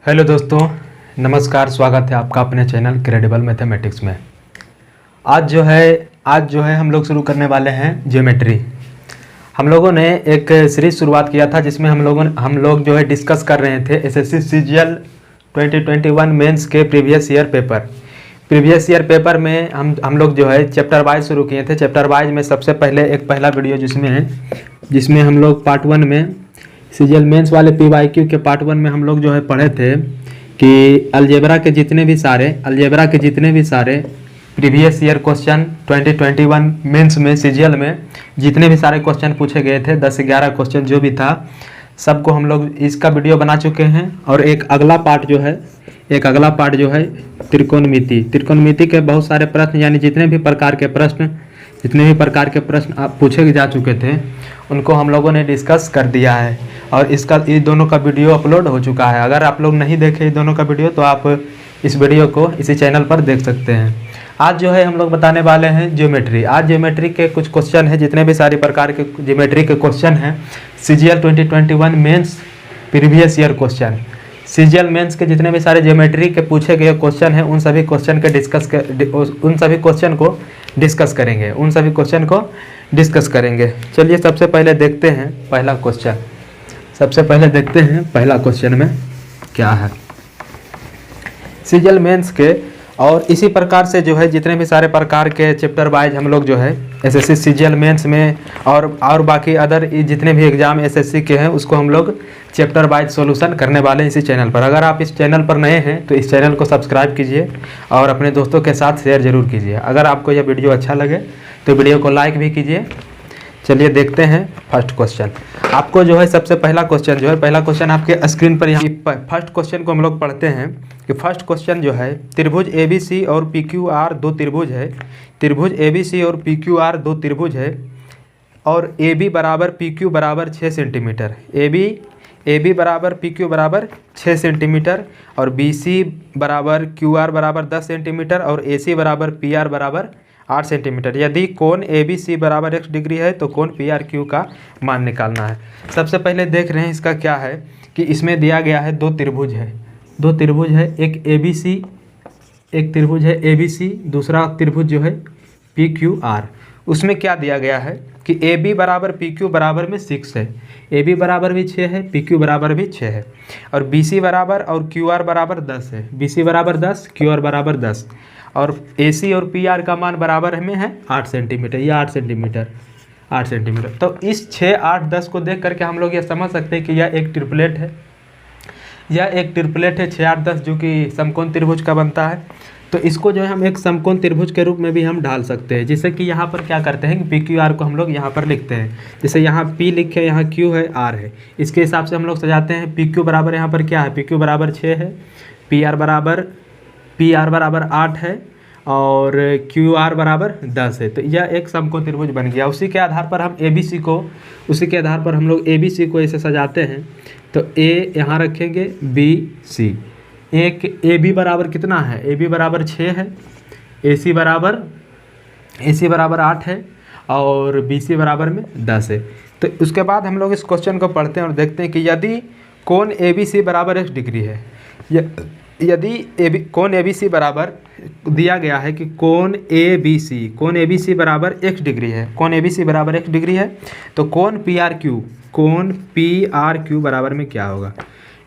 Hello दोस्तों, नमस्कार। स्वागत है आपका अपने चैनल क्रेडिबल मैथमेटिक्स में। आज जो है हम लोग शुरू करने वाले हैं ज्योमेट्री। हम लोगों ने एक सीरीज शुरुआत किया था जिसमें हम लोग जो है डिस्कस कर रहे थे एसएससी सीजीएल 2021 मेंस के प्रीवियस ईयर पेपर में हम लोग जो है चैप्टर वाइज शुरू किए थे। चैप्टर वाइज में सबसे पहले एक पहला वीडियो जिसमें हम लोग पार्ट 1 में सीजीएल मेंस वाले पीवाईक्यू के पार्ट 1 में हम लोग जो है पढ़े थे कि अलजेब्रा के जितने भी सारे प्रीवियस ईयर क्वेश्चन 2021 मेंस में सीजीएल में जितने भी सारे क्वेश्चन पूछे गए थे 10-11 क्वेश्चन जो भी था सबको हम लोग इसका वीडियो बना चुके हैं। और एक अगला पार्ट जो है त्रिकोणमिति के बहुत सारे प्रश्न, यानी जितने भी प्रकार के प्रश्न आप पूछे जा चुके थे उनको हम लोगों ने डिस्कस कर दिया है और ये दोनों का वीडियो अपलोड हो चुका है। अगर आप लोग नहीं देखे ये दोनों का वीडियो तो आप इस वीडियो को इसी चैनल पर देख सकते हैं। आज जो है हम लोग बताने वाले हैं ज्योमेट्री। आज ज्योमेट्री के कुछ क्वेश्चन है, जितने भी सारी प्रकार के ज्योमेट्री के क्वेश्चन हैं CGL 2021 mains previous year question, CGL mains के जितने भी सारे ज्योमेट्री के पूछे गए क्वेश्चन हैं उन सभी क्वेश्चन को डिस्कस करेंगे। चलिए सबसे पहले देखते हैं पहला क्वेश्चन में क्या है सीजीएल मेंस के। और इसी प्रकार से जो है जितने भी सारे प्रकार के चैप्टर वाइज हम लोग जो है एसएससी सीजीएल मेंस में और बाकी अदर जितने भी एग्जाम एसएससी के हैं उसको हम लोग चैप्टर वाइज सॉल्यूशन करने वाले हैं इसी चैनल पर। अगर आप इस चैनल पर नए हैं तो इस चैनल को सब्सक्राइब कीजिए और अपने दोस्तों के साथ शेयर जरूर कीजिए। अगर आपको यह वीडियो अच्छा लगे तो वीडियो को लाइक भी कीजिए। चलिए देखते हैं फर्स्ट क्वेश्चन। आपको जो है सबसे पहला क्वेश्चन आपके स्क्रीन पर यहाँ फर्स्ट क्वेश्चन को हम लोग पढ़ते हैं कि फर्स्ट क्वेश्चन जो है त्रिभुज ABC और PQR दो त्रिभुज है। त्रिभुज ABC और PQR दो त्रिभुज है और AB बराबर PQ बराबर 6 सेंटीमीटर। AB बराबर PQ बराबर 6 सेंटीमीटर और BC बराबर QR बराबर 10 सेंटीमीटर और AC बराबर PR बराबर 8 सेंटीमीटर। यदि कोण ABC बराबर x डिग्री है तो कोण PRQ का मान निकालना है। सबसे पहले देख रहे हैं इसका क्या है कि इसमें दिया गया है दो त्रिभुज है, एक त्रिभुज है ABC, दूसरा त्रिभुज जो है PQR। उसमें क्या दिया गया है कि AB बराबर PQ बराबर में 6 है, AB बराबर भी 6 है, PQ बराबर भी 6 है और BC बराबर और QR बराबर 10 है। BC बराबर 10, QR बराबर 10 और AC और PR का मान बराबर में है 8 सेंटीमीटर। ये 8 सेंटीमीटर। तो इस 6, 8, 10 को देख करके हम लोग ये समझ सकते हैं कि यह एक ट्रिपलेट है। 6, 8, 10 जो कि समकोण त्रिभुज का बनता है। तो इसको जो है हम एक समकोण त्रिभुज के रूप में भी हम ढाल सकते हैं। जैसे कि यहाँ पर क्या करते हैं कि PQR को हम लोग यहाँ पर लिखते हैं। जैसे यहाँ P लिखे, यहाँ Q है, R है, इसके हिसाब से हम लोग सजाते हैं। PQ बराबर यहाँ पर क्या है, PQ बराबर 6 है, PR बराबर 8 है और QR बराबर 10 है। तो यह एक समकोण त्रिभुज बन गया। उसी के आधार पर हम लोग ABC को ऐसे सजाते हैं। तो A यहाँ रखेंगे, BC, एक AB बराबर कितना है, AB बराबर 6 है, AC बराबर 8 है और BC बराबर में 10 है। तो उसके बाद हम लोग इस क्वेश्चन को पढ़ते हैं और देखते हैं कि यदि कोण ABC बराबर x डिग्री है, यदि कोण ABC बराबर दिया गया है कि कोण ABC बराबर x डिग्री है, तो कोण PRQ बराबर में क्या होगा।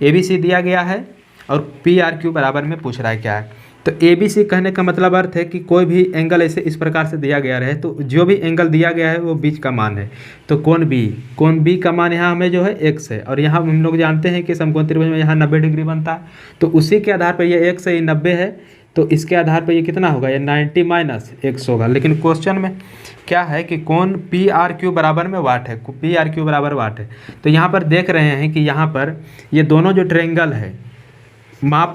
ABC दिया गया है और PRQ बराबर में पूछ रहा है क्या है। तो ABC कहने का मतलब अर्थ है कि कोई भी एंगल ऐसे इस प्रकार से दिया गया रहे तो जो भी एंगल दिया गया है वो बीच का मान है। तो कोण B का मान यहाँ हमें जो है x है और यहाँ हम लोग जानते हैं कि समकोण त्रिभुज में यहाँ 90 डिग्री बनता है। तो उसी के आधार पर ये x है, ये 90 है, तो इसके आधार पर ये कितना होगा, ये 90 माइनस x होगा। लेकिन क्वेश्चन में क्या है कि कोण PRQ बराबर में वाट है, PRQ बराबर वाट है। तो यहाँ पर देख रहे हैं कि यहाँ पर ये दोनों जो ट्रायंगल है माप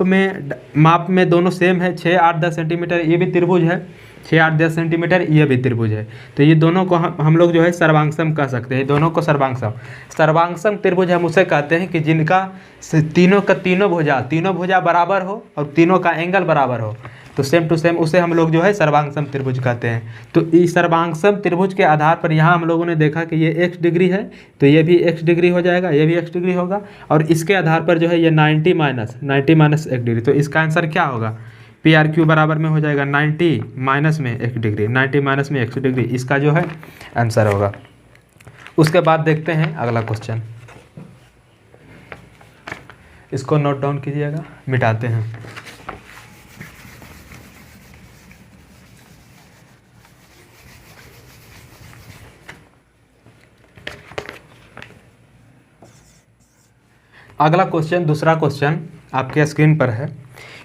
में दोनों सेम है। 6, 8, 10 सेंटीमीटर ये भी त्रिभुज है, 6, 8, 10 सेंटीमीटर ये भी त्रिभुज है। तो ये दोनों को हम लोग जो है सर्वांगसम कह सकते हैं। दोनों को सर्वांगसम त्रिभुज हम उसे कहते हैं कि जिनका तीनों भुजा बराबर हो और तीनों का एंगल बराबर हो। तो सेम टू सेम उसे हम लोग जो है सर्वांगसम त्रिभुज कहते हैं। तो इस सर्वांगसम त्रिभुज के आधार पर यहाँ हम लोगों ने देखा कि ये x डिग्री है, तो ये भी x डिग्री हो जाएगा, ये भी x डिग्री होगा, और इसके आधार पर जो है ये 90 माइनस 1 डिग्री। तो इसका आंसर क्या होगा, PRQ बराबर में हो जाएगा 90 माइनस में 1 डिग्री, 90 माइनस में 1 डिग्री, इसका जो है आंसर होगा। उसके बाद देखते हैं अगला क्वेश्चन, इसको नोट डाउन कीजिएगा, मिटाते हैं। अगला क्वेश्चन, दूसरा क्वेश्चन आपके स्क्रीन पर है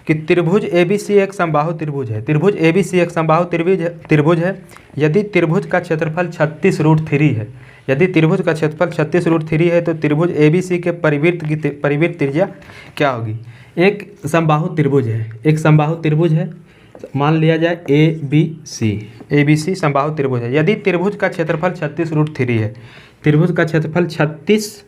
कि त्रिभुज ABC एक समबाहु त्रिभुज है। त्रिभुज ABC एक समबाहु त्रिभुज है यदि त्रिभुज का क्षेत्रफल 36√3 है। यदि त्रिभुज का क्षेत्रफल 36√3 है तो त्रिभुज ABC के परिवृत्त त्रिज्या क्या होगी। एक समबाहु त्रिभुज है, एक समबाहु त्रिभुज है, मान लिया जाए ABC समबाहु त्रिभुज है। यदि त्रिभुज का क्षेत्रफल 36√3 है, त्रिभुज का क्षेत्रफल 36,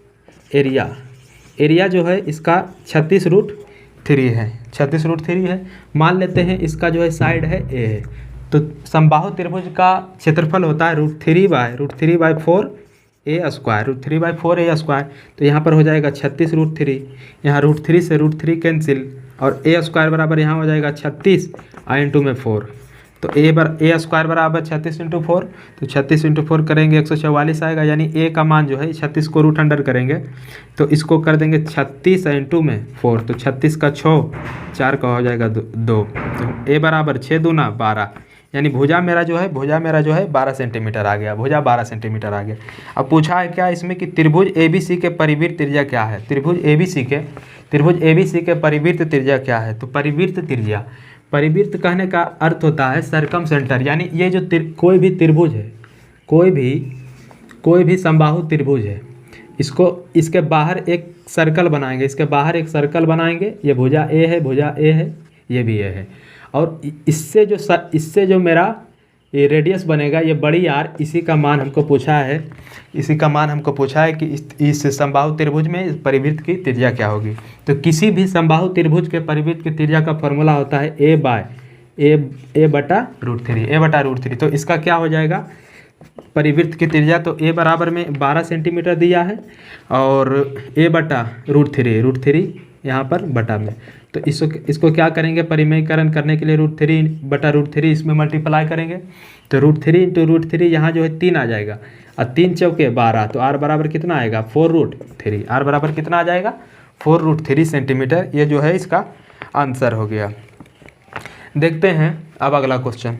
एरिया जो है इसका 36√3 है, 36√3 है। मान लेते हैं इसका जो है साइड है A है, तो समबाहु त्रिभुज का क्षेत्रफल होता है √3/4 A स्क्वायर, √3/4 A स्क्वायर। तो यहाँ पर हो जाएगा 36√3, यहाँ √3 से √3 कैंसिल, और A स्क्वायर बराबर यहाँ हो जाएगा 36 इंटू में 4। तो A स्क्वायर बराबर 36 इंटू 4, तो 36 इंटू 4 करेंगे 144 आएगा, यानी A का मान जो है 36 को रूट अंडर करेंगे तो इसको कर देंगे 36 इंटू में 4, तो 36 का 6, 4 का हो जाएगा 2, तो A बराबर 6 दूना 12, यानी भुजा मेरा जो है 12 सेंटीमीटर आ गया, भुजा 12 सेंटीमीटर आ गया। अब पूछा है क्या इसमें कि त्रिभुज ABC के परिवृत्त त्रिज्या क्या है। त्रिभुज ABC के परिवृत्त त्रिज्या क्या है। तो परिवृत्त कहने का अर्थ होता है सरकम सेंटर, यानी ये जो कोई भी त्रिभुज है, कोई भी समबाहु त्रिभुज है, इसके बाहर एक सर्कल बनाएंगे, ये भुजा A है, ये भी A है, और इससे जो मेरा ये रेडियस बनेगा, ये बड़ी R, इसी का मान हमको पूछा है कि इस समबाहु त्रिभुज में परिवृत्त की त्रिज्या क्या होगी। तो किसी भी समबाहु त्रिभुज के परिवृत्त की त्रिज्या का फॉर्मूला होता है A बटा √3। तो इसका क्या हो जाएगा परिवृत्त की त्रिज्या, तो A बराबर में 12 सेंटीमीटर दिया है और A बटा √3 यहाँ पर बटा में, तो इसको क्या करेंगे, परिमेयकरण करने के लिए √3 बटा √3 इसमें मल्टीप्लाई करेंगे, तो √3 इंटू √3 यहाँ जो है 3 आ जाएगा, और 3 चौके 12, तो R बराबर कितना आएगा 4√3, R बराबर कितना आ जाएगा 4√3 सेंटीमीटर। ये जो है इसका आंसर हो गया। देखते हैं अब अगला क्वेश्चन,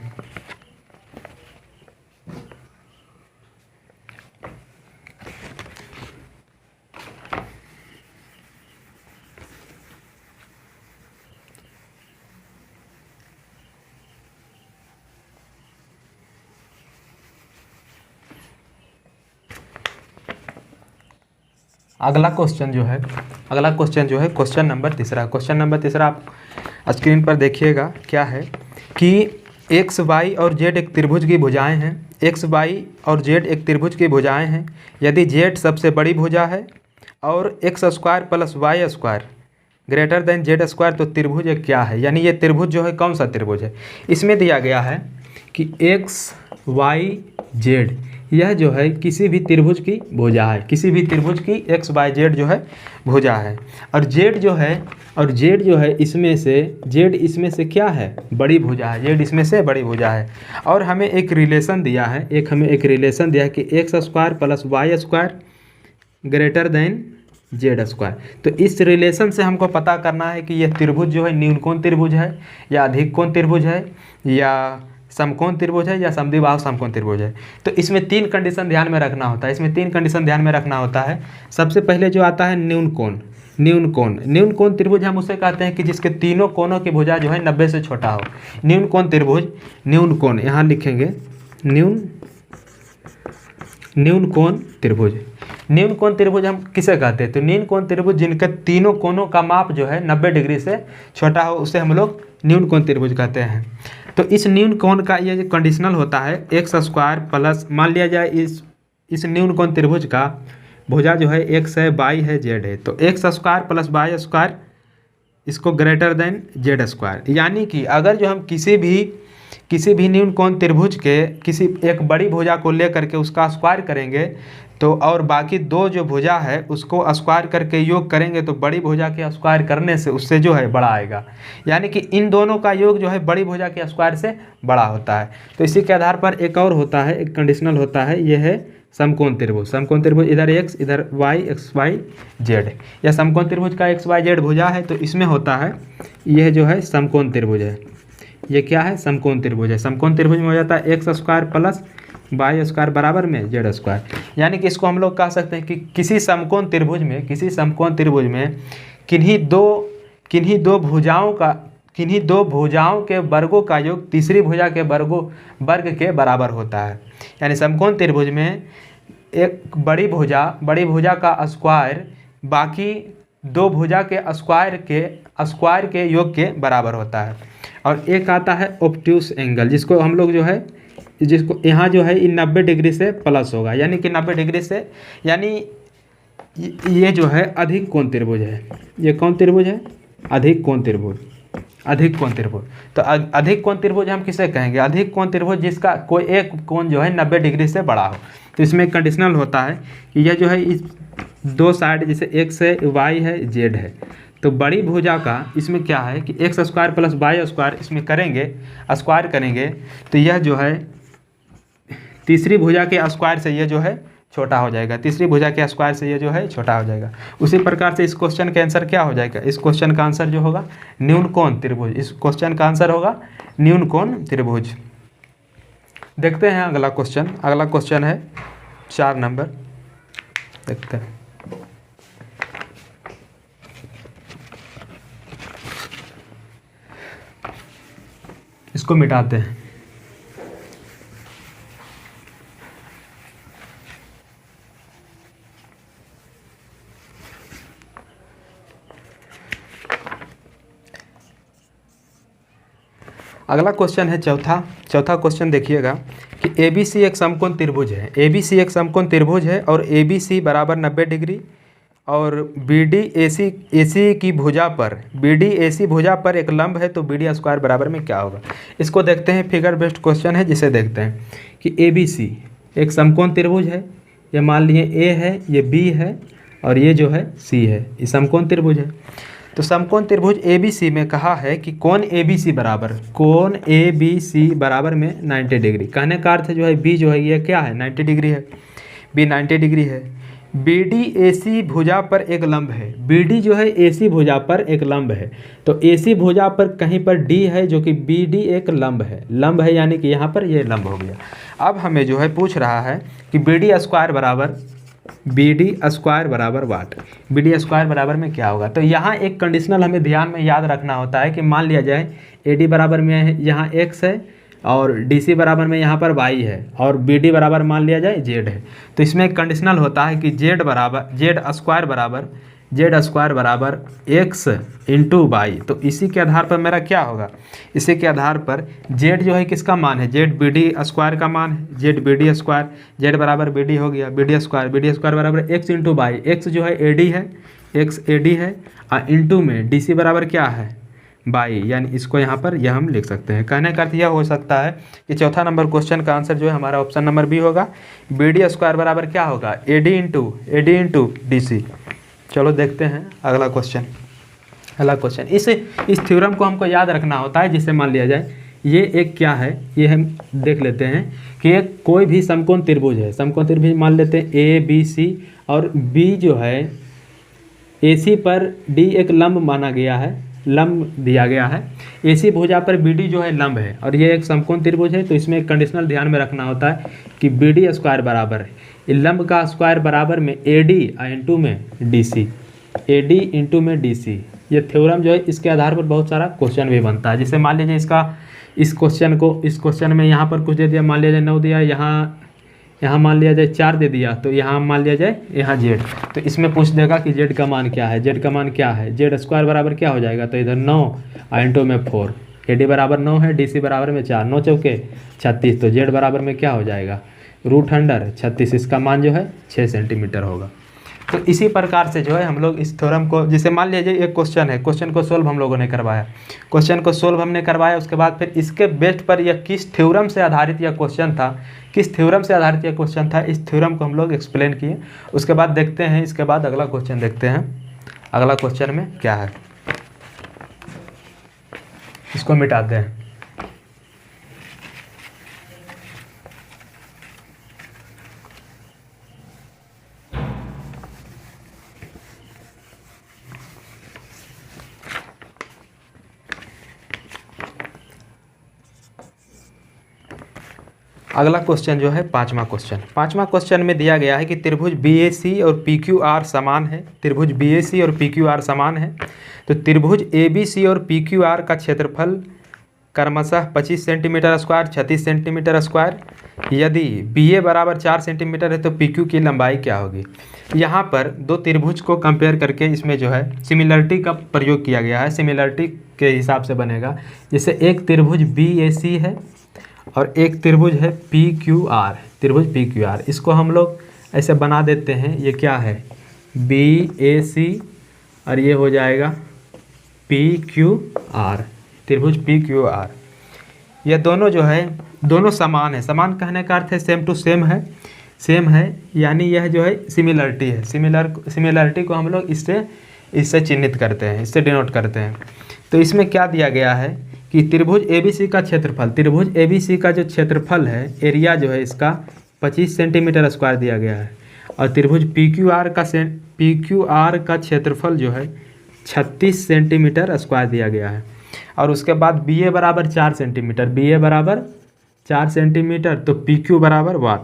अगला क्वेश्चन जो है क्वेश्चन नंबर तीसरा आप स्क्रीन पर देखिएगा क्या है कि x, y और z एक त्रिभुज की भुजाएं हैं। x, y और z एक त्रिभुज की भुजाएं हैं। यदि z सबसे बड़ी भुजा है और x square plus y square greater than z square, तो त्रिभुज एक क्या है, यानी ये त्रिभुज जो है कौन सा त्रिभुज है। इसमें दिया गया है कि x, y, z यह जो है किसी भी त्रिभुज की भुजा है, किसी भी त्रिभुज की x, y, z जो है भुजा है, और z जो है इसमें से क्या है, बड़ी भुजा है, z इसमें से बड़ी भुजा है। और हमें एक रिलेशन दिया है, कि x square plus y square greater than z square. तो इस रिलेशन से हमको पता करना है कि यह त्रिभुज जो है न्यूनकोण त्रिभुज है या अधिक कोण त्रिभुज है या समकोण त्रिभुज है या समद्विबाहु समकोण त्रिभुज है। तो इसमें 3 कंडीशन ध्यान में रखना होता है। सबसे पहले जो आता है न्यूनकोण त्रिभुज हम उसे कहते हैं कि जिसके तीनों कोणों की भुजा जो है 90 से छोटा हो। न्यूनकोण यहाँ लिखेंगे न्यूनकोण त्रिभुज हम किसे कहते हैं, तो न्यूनकोण त्रिभुज जिनके तीनों कोणों का माप जो है 90 डिग्री से छोटा हो उसे हम लोग न्यूनकोण त्रिभुज कहते हैं। तो इस न्यूनकोण का ये जो कंडीशनल होता है x स्क्वायर प्लस, मान लिया जाए इस न्यूनकोण त्रिभुज का भुजा जो है x है, y है, z है, तो x square plus y square इसको ग्रेटर देन जेड स्क्वायर, यानी कि अगर जो हम किसी भी न्यून कोण त्रिभुज के किसी एक बड़ी भुजा को लेकर के उसका स्क्वायर करेंगे तो और बाकी दो जो भुजा है उसको स्क्वायर करके योग करेंगे तो बड़ी भुजा के स्क्वायर करने से उससे जो है बड़ा आएगा, यानी कि इन दोनों का योग जो है बड़ी भुजा के स्क्वायर से बड़ा होता है। तो इसी के आधार पर एक और होता है, एक कंडीशनल होता है, यह है समकोण त्रिभुज। समकोण त्रिभुज इधर x इधर y xy z, या समकोण त्रिभुज का xy z भुजा है तो इसमें होता है यह जो है समकोण त्रिभुज है। ये क्या है? समकोण त्रिभुज है। समकोण त्रिभुज में हो जाता है x square plus y square बराबर में जेड स्क्वायर, यानी कि इसको हम लोग कह सकते हैं कि किसी समकोण त्रिभुज में किन्हीं दो भुजाओं के वर्गों का योग तीसरी भुजा के वर्ग के बराबर होता है। यानी समकोण त्रिभुज में एक बड़ी भुजा का स्क्वायर बाकी दो भुजा के स्क्वायर के योग के बराबर होता है। और एक आता है ऑब्ट्यूस एंगल, जिसको हम लोग जो है यहाँ जो है 90 डिग्री से प्लस होगा, यानी कि 90 डिग्री से, यानी ये जो है अधिक कोण त्रिभुज है। ये कौन त्रिभुज है? अधिक कोण त्रिभुज। तो अधिक कोण त्रिभुज हम किसे कहेंगे? अधिक कोण त्रिभुज जिसका कोई एक कोण जो है 90 डिग्री से बड़ा हो। तो इसमें कंडीशनल होता है कि यह जो है इस दो साइड, जैसे एक्स है, वाई है, जेड है, तो बड़ी भुजा का इसमें क्या है कि x square plus y square इसमें स्क्वायर करेंगे तो यह जो है तीसरी भुजा के स्क्वायर से ये जो है छोटा हो जाएगा। तीसरी भुजा के स्क्वायर से ये जो है छोटा हो जाएगा। उसी प्रकार से इस क्वेश्चन का आंसर क्या हो जाएगा? इस क्वेश्चन का आंसर जो होगा न्यून कोण त्रिभुज। इस क्वेश्चन का आंसर होगा न्यून कोण त्रिभुज। देखते हैं अगला क्वेश्चन है 4 नंबर, देखते हैं। इसको मिटाते हैं। अगला क्वेश्चन है चौथा क्वेश्चन देखिएगा कि ABC एक समकोण त्रिभुज है। ABC एक समकोण त्रिभुज है और ABC बराबर 90 डिग्री और BD AC की भुजा पर BD AC भुजा पर एक लंब है, तो BD स्क्वायर बराबर में क्या होगा? इसको देखते हैं। फिगर बेस्ड क्वेश्चन है, जिसे देखते हैं कि ABC एक समकोण त्रिभुज है। ये मान लिए A है, ये B है और ये जो है C है। ये समकोण त्रिभुज है। तो समकोण त्रिभुज ABC में कहा है कि कोण ABC बराबर में 90 डिग्री। कहने का अर्थ जो है B जो है ये क्या है? 90 डिग्री है। B 90 डिग्री है। BD AC भुजा पर एक लंब है। BD जो है AC भुजा पर एक लंब है, तो AC भुजा पर कहीं पर D है जो कि BD एक लंब है, यानी कि यहाँ पर ये लंब हो गया। अब हमें जो है पूछ रहा है कि BD स्क्वायर बराबर वाट? BD स्क्वायर बराबर में क्या होगा? तो यहाँ एक कंडीशनल हमें ध्यान में याद रखना होता है कि मान लिया जाए AD बराबर में यहाँ x है और DC बराबर में यहाँ पर y है और BD बराबर मान लिया जाए z है। तो इसमें एक कंडीशनल होता है कि z स्क्वायर बराबर x इंटू वाई। तो इसी के आधार पर मेरा क्या होगा? इसी के आधार पर z जो है किसका मान है? z BD स्क्वायर का मान है। z BD स्क्वायर, z बराबर BD हो गया, BD स्क्वायर बराबर x इंटू वाई। x जो है AD है, x AD है और इंटू में DC बराबर क्या है? बाई, यानी इसको यहाँ पर यह हम लिख सकते हैं। कहने का अर्थ यह हो सकता है कि चौथा नंबर क्वेश्चन का आंसर जो है हमारा ऑप्शन नंबर बी होगा। BD स्क्वायर बराबर क्या होगा? AD into DC। चलो देखते हैं अगला क्वेश्चन। इस थ्योरम को हमको याद रखना होता है, जिससे मान लिया जाए ये एक क्या है, ये हम देख लेते हैं कि एक कोई भी समकोण त्रिभुज है। समकोण त्रिभुज मान लेते हैं ABC और B जो है AC पर D एक लंब माना गया है, लंब दिया गया है। AC भुजा पर BD जो है लंब है और ये एक समकोण त्रिभुज है। तो इसमें एक कंडीशनल ध्यान में रखना होता है कि BD स्क्वायर बराबर है लंब का स्क्वायर बराबर में AD इंटू में DC, AD इंटू में DC। ये थ्योरम जो है इसके आधार पर बहुत सारा क्वेश्चन भी बनता है। जैसे मान लीजिए इस क्वेश्चन में यहाँ पर कुछ दे दिया, मान लिया जाए 9 दिया, यहाँ मान लिया जाए 4 दे दिया, तो यहाँ मान लिया जाए यहाँ Z। तो इसमें पूछ देगा कि Z का मान क्या है? Z का मान क्या है? Z स्क्वायर बराबर क्या हो जाएगा? तो इधर 9 इंटू में 4, AD बराबर 9 है, DC बराबर में 4, 9 चौके 36, तो Z बराबर में क्या हो जाएगा? √36। इसका मान जो है 6 सेंटीमीटर होगा। तो इसी प्रकार से जो है हम लोग इस थ्योरम को, जैसे मान लीजिए एक क्वेश्चन है, क्वेश्चन को सोल्व हम लोगों ने करवाया, क्वेश्चन को सोल्व हमने करवाया, उसके बाद फिर इसके बेस्ड पर यह किस थ्योरम से आधारित यह क्वेश्चन था, किस थ्योरम से आधारित यह क्वेश्चन था, इस थ्योरम को हम लोग एक्सप्लेन किए। उसके बाद देखते हैं, इसके बाद अगला क्वेश्चन देखते हैं, अगला क्वेश्चन में क्या है, इसको मिटाते हैं। अगला क्वेश्चन जो है पांचवा क्वेश्चन में दिया गया है कि त्रिभुज BAC और PQR समान है, त्रिभुज BAC और PQR समान है। तो त्रिभुज ABC और PQR का क्षेत्रफल क्रमशः 25 सेंटीमीटर स्क्वायर, 36 सेंटीमीटर स्क्वायर। यदि BA बराबर 4 सेंटीमीटर है तो PQ की लंबाई क्या होगी। यहाँ पर दो त्रिभुज को कंपेयर करके इसमें जो है सिमिलरिटी का प्रयोग किया गया है, सिमिलरिटी के हिसाब से बनेगा। जैसे एक त्रिभुज BAC है और एक त्रिभुज है PQR, त्रिभुज PQR, इसको हम लोग ऐसे बना देते हैं। ये क्या है, BAC और ये हो जाएगा PQR, त्रिभुज PQR। ये दोनों जो है दोनों समान है, समान कहने का अर्थ है सेम टू सेम है, सेम है, यानी यह जो है सिमिलरिटी है। सिमिलरिटी को हम लोग इससे चिन्हित करते हैं, इससे डिनोट करते हैं। तो इसमें क्या दिया गया है कि त्रिभुज ABC का क्षेत्रफल, त्रिभुज ABC का जो क्षेत्रफल है, एरिया जो है इसका 25 सेंटीमीटर स्क्वायर दिया गया है, और त्रिभुज PQR का क्षेत्रफल जो है 36 सेंटीमीटर स्क्वायर दिया गया है। और उसके बाद BA बराबर 4 सेंटीमीटर, BA बराबर 4 सेंटीमीटर, तो PQ बराबर वाट,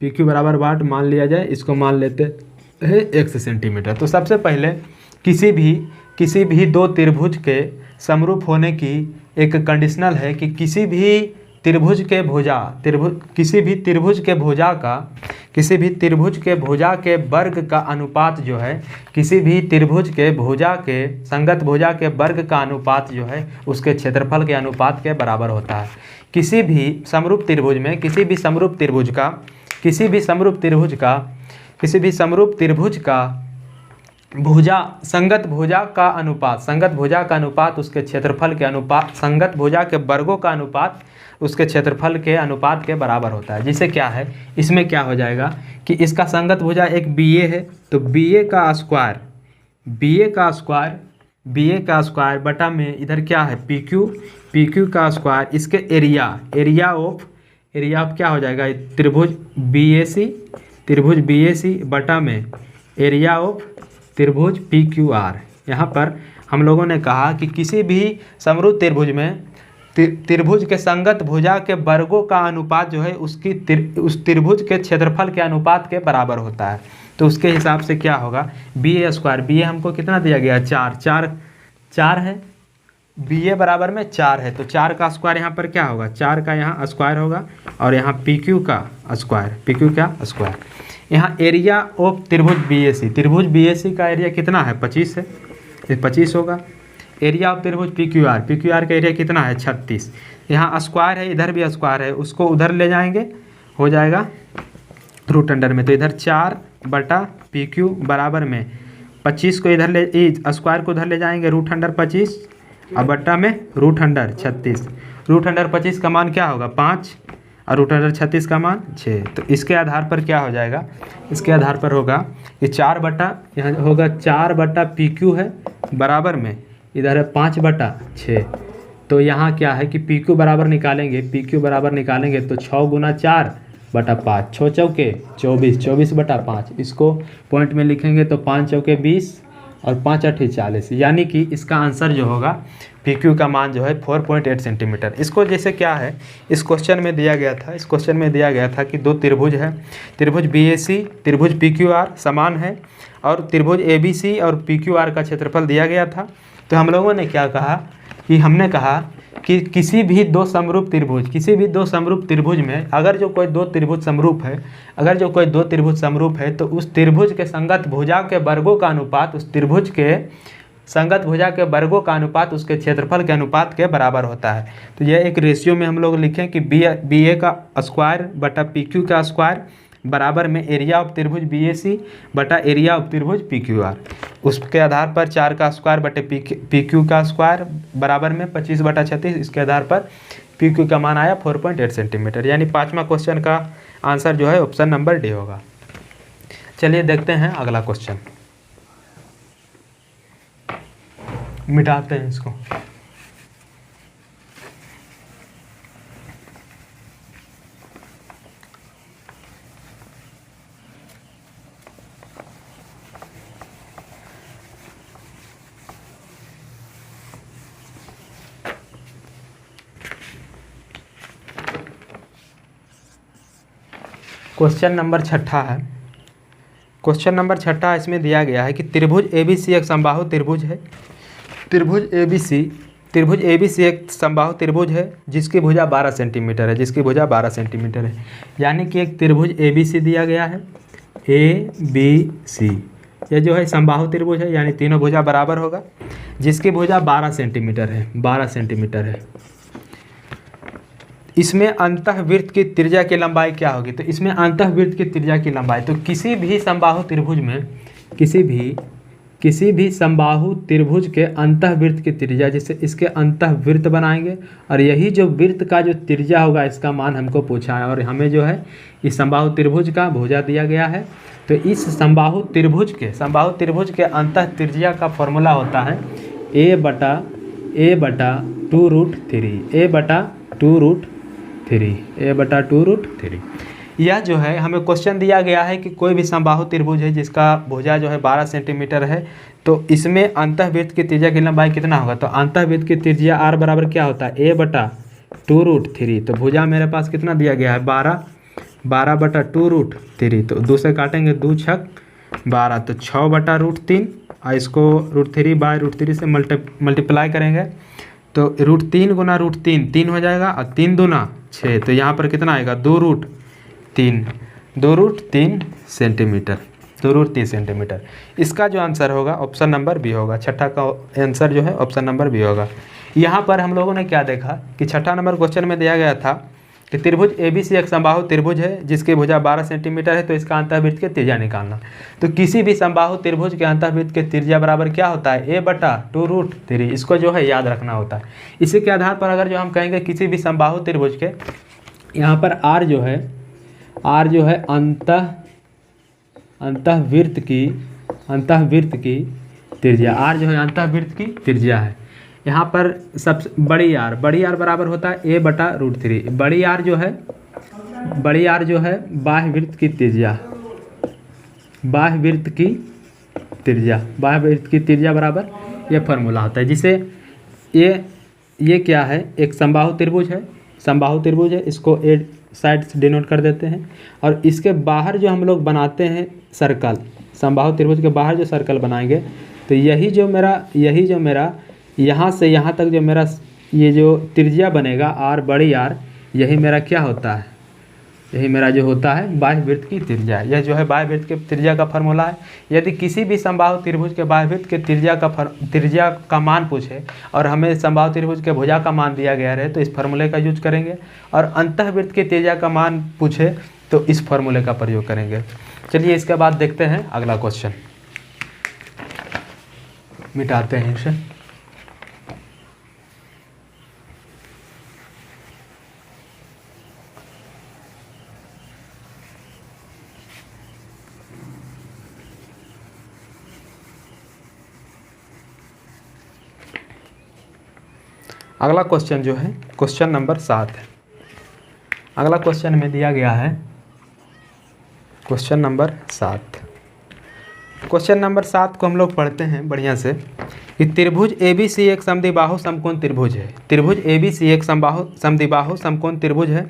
PQ बराबर वाट मान लिया जाए, इसको मान लेते हैं x सेंटीमीटर। तो सबसे पहले किसी भी दो त्रिभुज के समरूप होने की एक कंडीशनल है कि किसी भी त्रिभुज के भुजा के वर्ग का अनुपात जो है, किसी भी त्रिभुज के भुजा के संगत भुजा के वर्ग का अनुपात जो है उसके क्षेत्रफल के अनुपात के बराबर होता है। किसी भी समरूप त्रिभुज का भुजा, संगत भुजा का अनुपात उसके क्षेत्रफल के अनुपात, संगत भुजा के वर्गों का अनुपात उसके क्षेत्रफल के अनुपात के बराबर होता है। जिसे क्या है, इसमें क्या हो जाएगा कि इसका संगत भुजा एक BA है, तो BA का स्क्वायर बटा में इधर क्या है PQ का स्क्वायर, इसके एरिया ऑफ क्या हो जाएगा, त्रिभुज BAC बटा में एरिया ऑफ त्रिभुज PQR। यहाँ पर हम लोगों ने कहा कि किसी भी समरूप त्रिभुज में त्रिभुज के संगत भुजा के वर्गों का अनुपात जो है उस त्रिभुज के क्षेत्रफल के अनुपात के बराबर होता है। तो उसके हिसाब से क्या होगा, BA स्क्वायर, BA हमको कितना दिया गया, 4 है, BA बराबर में 4 है, तो 4 का स्क्वायर यहाँ पर क्या होगा, 4 का यहाँ स्क्वायर होगा, और यहाँ PQ का स्क्वायर। यहाँ एरिया ऑफ त्रिभुज BAC का एरिया कितना है, 25 है, ये 25 होगा। एरिया ऑफ त्रिभुज PQR का एरिया कितना है, 36। यहाँ स्क्वायर है, इधर भी स्क्वायर है, उसको उधर ले जाएंगे, हो जाएगा रूट अंडर में। तो इधर 4 बटा PQ बराबर में 25 को इधर स्क्वायर को उधर ले जाएंगे, रूट अंडर 25 और बट्टा में रूट अंडर 36। रूट अंडर 25 का मान क्या होगा, 5, और रूट अंडर 36 का मान 6। तो इसके आधार पर क्या हो जाएगा, इसके आधार पर होगा कि 4 बटा, यहाँ होगा 4 बटा PQ है बराबर में इधर है 5 बटा 6। तो यहाँ क्या है कि PQ बराबर निकालेंगे तो 6 गुना 4 बटा 5, 6 चौके 24 बटा 5। इसको पॉइंट में लिखेंगे तो 5 चौके 20 और 5 अट्ठे 40, यानी कि इसका आंसर जो होगा PQ का मान जो है 4.8 सेंटीमीटर। इसको जैसे क्या है, इस क्वेश्चन में दिया गया था कि दो त्रिभुज है, त्रिभुज BAC त्रिभुज PQR समान है, और त्रिभुज ABC और PQR का क्षेत्रफल दिया गया था। तो हम लोगों ने क्या कहा कि हमने कहा कि किसी भी दो समरूप त्रिभुज में अगर जो कोई दो त्रिभुज समरूप है तो उस त्रिभुज के संगत भुजा के वर्गों का अनुपात उसके क्षेत्रफल के अनुपात के बराबर होता है। तो यह एक रेशियो में हम लोग लिखें कि BA का स्क्वायर बटा PQ का स्क्वायर बराबर में एरिया ऑफ त्रिभुज BAC बटा एरिया ऑफ त्रिभुज PQR। उसके आधार पर 4 का स्क्वायर बटे PQ का स्क्वायर बराबर में 25 बटा 36। इसके आधार पर PQ का मान आया 4.8 सेंटीमीटर। यानी 5वां क्वेश्चन का आंसर जो है ऑप्शन नंबर डी होगा। चलिए देखते हैं अगला क्वेश्चन, मिटाते हैं इसको। क्वेश्चन नंबर 6 है। क्वेश्चन नंबर 6 इसमें दिया गया है कि त्रिभुज ABC एक समबाहु त्रिभुज है। त्रिभुज ABC एक समबाहु त्रिभुज है जिसकी भुजा 12 सेंटीमीटर है, जिसकी भुजा 12 सेंटीमीटर है। यानी कि एक त्रिभुज ABC दिया गया है, ABC ये जो है समबाहु त्रिभुज है, यानी तीनों भुजा बराबर होगा, जिसकी भुजा 12 सेंटीमीटर है, 12 सेंटीमीटर है। इसमें अंतःवृत्त की त्रिज्या की लंबाई क्या होगी? तो इसमें अंतःवृत्त की त्रिज्या की लंबाई, तो किसी भी समबाहु त्रिभुज में किसी भी समबाहु त्रिभुज के अंतःवृत्त की त्रिज्या, जिससे इसके अंतःवृत्त बनाएंगे और यही जो वृत्त का जो त्रिज्या होगा इसका मान हमको पूछा है। और हमें जो है इस समबाहु त्रिभुज का भुजा दिया गया है। तो इस समबाहु त्रिभुज के अंतः त्रिज्या का फॉर्मूला होता है a बटा 2√3। यह जो है हमें क्वेश्चन दिया गया है कि कोई भी समबाहु त्रिभुज है जिसका भुजा जो है 12 सेंटीमीटर है, तो इसमें अंतःवृत्त की त्रिज्या की लंबाई कितना होगा? तो अंतःवृत्त की त्रिज्या r बराबर क्या होता है? a बटा 2√3। तो भुजा मेरे पास कितना दिया गया है? 12 बटा 2√3। तो 2 से काटेंगे, 2 छक 12, तो 6 बटा √3 और इसको √3/√3 से मल्टीप्लाई करेंगे तो √3 गुना √3 3 हो जाएगा और 3 दूना 6। तो यहाँ पर कितना आएगा? 2√3 सेंटीमीटर। इसका जो आंसर होगा ऑप्शन नंबर बी होगा। 6 का आंसर जो है ऑप्शन नंबर बी होगा। यहाँ पर हम लोगों ने क्या देखा कि 6 नंबर क्वेश्चन में दिया गया था कि त्रिभुज ABC एक समबाहु त्रिभुज है जिसकी भुजा 12 सेंटीमीटर है, तो इसका अंतःवृत्त की त्रिज्या निकालना। तो किसी भी समबाहु त्रिभुज के अंतःवृत्त की त्रिज्या बराबर क्या होता है? a बटा 2√3। इसको जो है याद रखना होता है। इसी के आधार पर अगर जो हम कहेंगे किसी भी समबाहु त्रिभुज के, यहाँ पर r जो है अंतःवृत्त की त्रिज्या, r जो है अंतःवृत्त की त्रिज्या है। यहाँ पर सबसे बड़ी आर बराबर होता है a बटा √3। बड़ी आर जो है बाह्य वृत्त की त्रिज्या बराबर ये फॉर्मूला होता है, जिसे ये क्या है? एक समबाहु त्रिभुज है, इसको ए साइड से डिनोट कर देते हैं। और इसके बाहर जो हम लोग बनाते हैं सर्कल, समबाहु त्रिभुज के बाहर जो सर्कल बनाएंगे, तो यही जो मेरा यहाँ से यहाँ तक जो मेरा ये जो त्रिज्या बनेगा आर, बड़ी आर, यही मेरा क्या होता है? यही मेरा जो होता है बाह्य वृत्त की त्रिज्या। यह जो है बाह्य वृत्त के त्रिज्या का फॉर्मूला है। यदि किसी भी समबाहु त्रिभुज के बाह्य वृत्त के त्रिज्या का मान पूछे और हमें समबाहु त्रिभुज के भुजा का मान दिया गया रहे, तो इस फार्मूले का यूज करेंगे। और अंतःवृत्त की त्रिज्या का मान पूछे तो इस फार्मूले का प्रयोग करेंगे। चलिए इसके बाद देखते हैं अगला क्वेश्चन, मिटाते हैं इसे। अगला क्वेश्चन जो है क्वेश्चन नंबर 7 है। अगला क्वेश्चन में दिया गया है क्वेश्चन नंबर 7। क्वेश्चन नंबर 7 को हम लोग पढ़ते हैं बढ़िया से कि त्रिभुज ABC एक समद्विबाहु समकोण त्रिभुज है। त्रिभुज ABC एक समद्विबाहु समकोण त्रिभुज है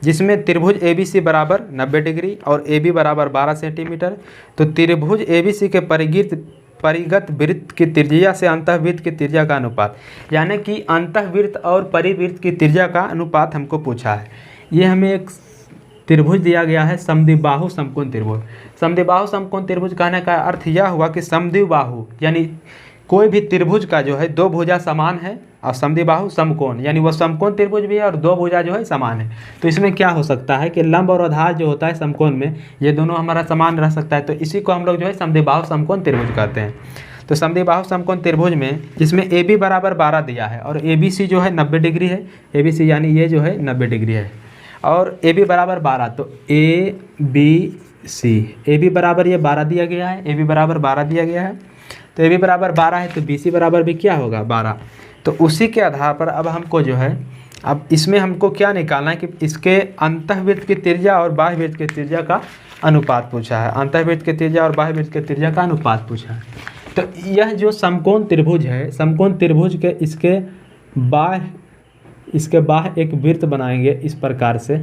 जिसमें त्रिभुज ABC बराबर 90 डिग्री और AB बराबर 12 सेंटीमीटर। तो त्रिभुज ABC के परिगत वृत्त की त्रिज्या से अंतःवृत्त की त्रिज्या का अनुपात, यानी कि अंतःवृत्त और परिवृत्त की त्रिज्या का अनुपात हमको पूछा है। ये हमें एक त्रिभुज दिया गया है समद्विबाहु समकोण त्रिभुज। समद्विबाहु समकोण त्रिभुज कहने का अर्थ यह हुआ कि समद्विबाहु यानी कोई भी त्रिभुज का जो है दो भुजा समान है और समद्विबाहु समकोण, यानी वो समकोण त्रिभुज भी है और दो भुजा जो है समान है। तो इसमें क्या हो सकता है कि लंब और आधार जो होता है समकोण में, ये दोनों हमारा समान रह सकता है। तो इसी को हम लोग जो है समद्विबाहु समकोण त्रिभुज कहते हैं। तो समद्विबाहु समकोण त्रिभुज में जिसमें ए बी बराबर 12 दिया है और ए बी सी जो है 90 डिग्री है, ए बी सी यानी ये जो है 90 डिग्री है और ए बी बराबर 12, तो ए बी सी, ए बी बराबर ये 12 दिया गया है, ए बी बराबर 12 दिया गया है, तो ए बी बराबर 12 है तो बी सी बराबर भी क्या होगा 12। तो उसी के आधार पर अब हमको जो है, अब इसमें हमको क्या निकालना है कि इसके अंतःवृत्त की त्रिज्या और बाह्यवृत्त की त्रिज्या का अनुपात पूछा है, अंतःवृत्त की त्रिज्या और बाह्यवृत्त की त्रिज्या का अनुपात पूछा है। तो यह जो समकोण त्रिभुज है, समकोण त्रिभुज के इसके बाह्य एक वृत्त बनाएंगे इस प्रकार से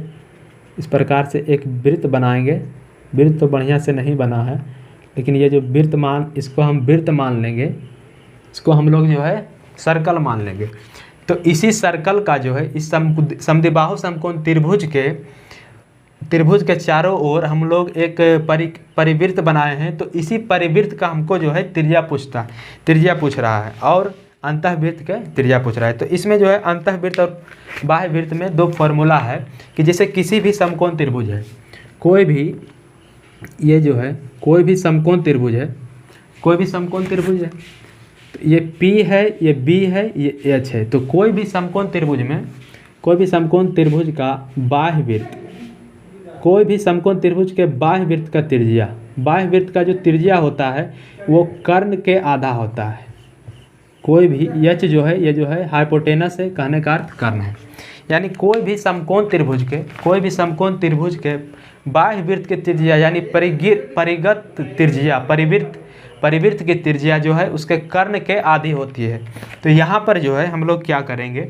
एक वृत्त बनाएंगे। वृत्त तो बढ़िया से नहीं बना है, लेकिन ये जो वृत्त इसको हम वृत्त मान लेंगे, इसको हम लोग जो है सर्कल मान लेंगे। तो इसी सर्कल का जो है इस समद्विबाहु समकोण त्रिभुज के चारों ओर हम लोग एक परिवृत्त बनाए हैं। तो इसी परिवृत्त का हमको जो है त्रिज्या पूछ रहा है और अंतःवृत्त के त्रिज्या पूछ रहा है। तो इसमें जो है अंतःवृत्त और बाह्यवृत्त में दो फॉर्मूला है कि जैसे किसी भी समकोण त्रिभुज है, कोई भी समकोण त्रिभुज है, तो ये P है, ये B है, ये H है। तो कोई भी समकोण त्रिभुज का बाह्यवृत्त, कोई भी समकोण त्रिभुज के बाह्यवृत्त का त्रिज्या, बाह्यवृत्त का जो त्रिज्या होता है वो कर्ण के आधा होता है। कोई भी H जो है, ये जो है हाइपोटेनस है, कहने का अर्थ कर्ण है। यानी कोई भी समकोण त्रिभुज के बाह्यवृत्त की त्रिज्या यानी परिवृत्त की त्रिज्या जो है उसके कर्ण के आधी होती है। तो यहाँ पर जो है हम लोग क्या करेंगे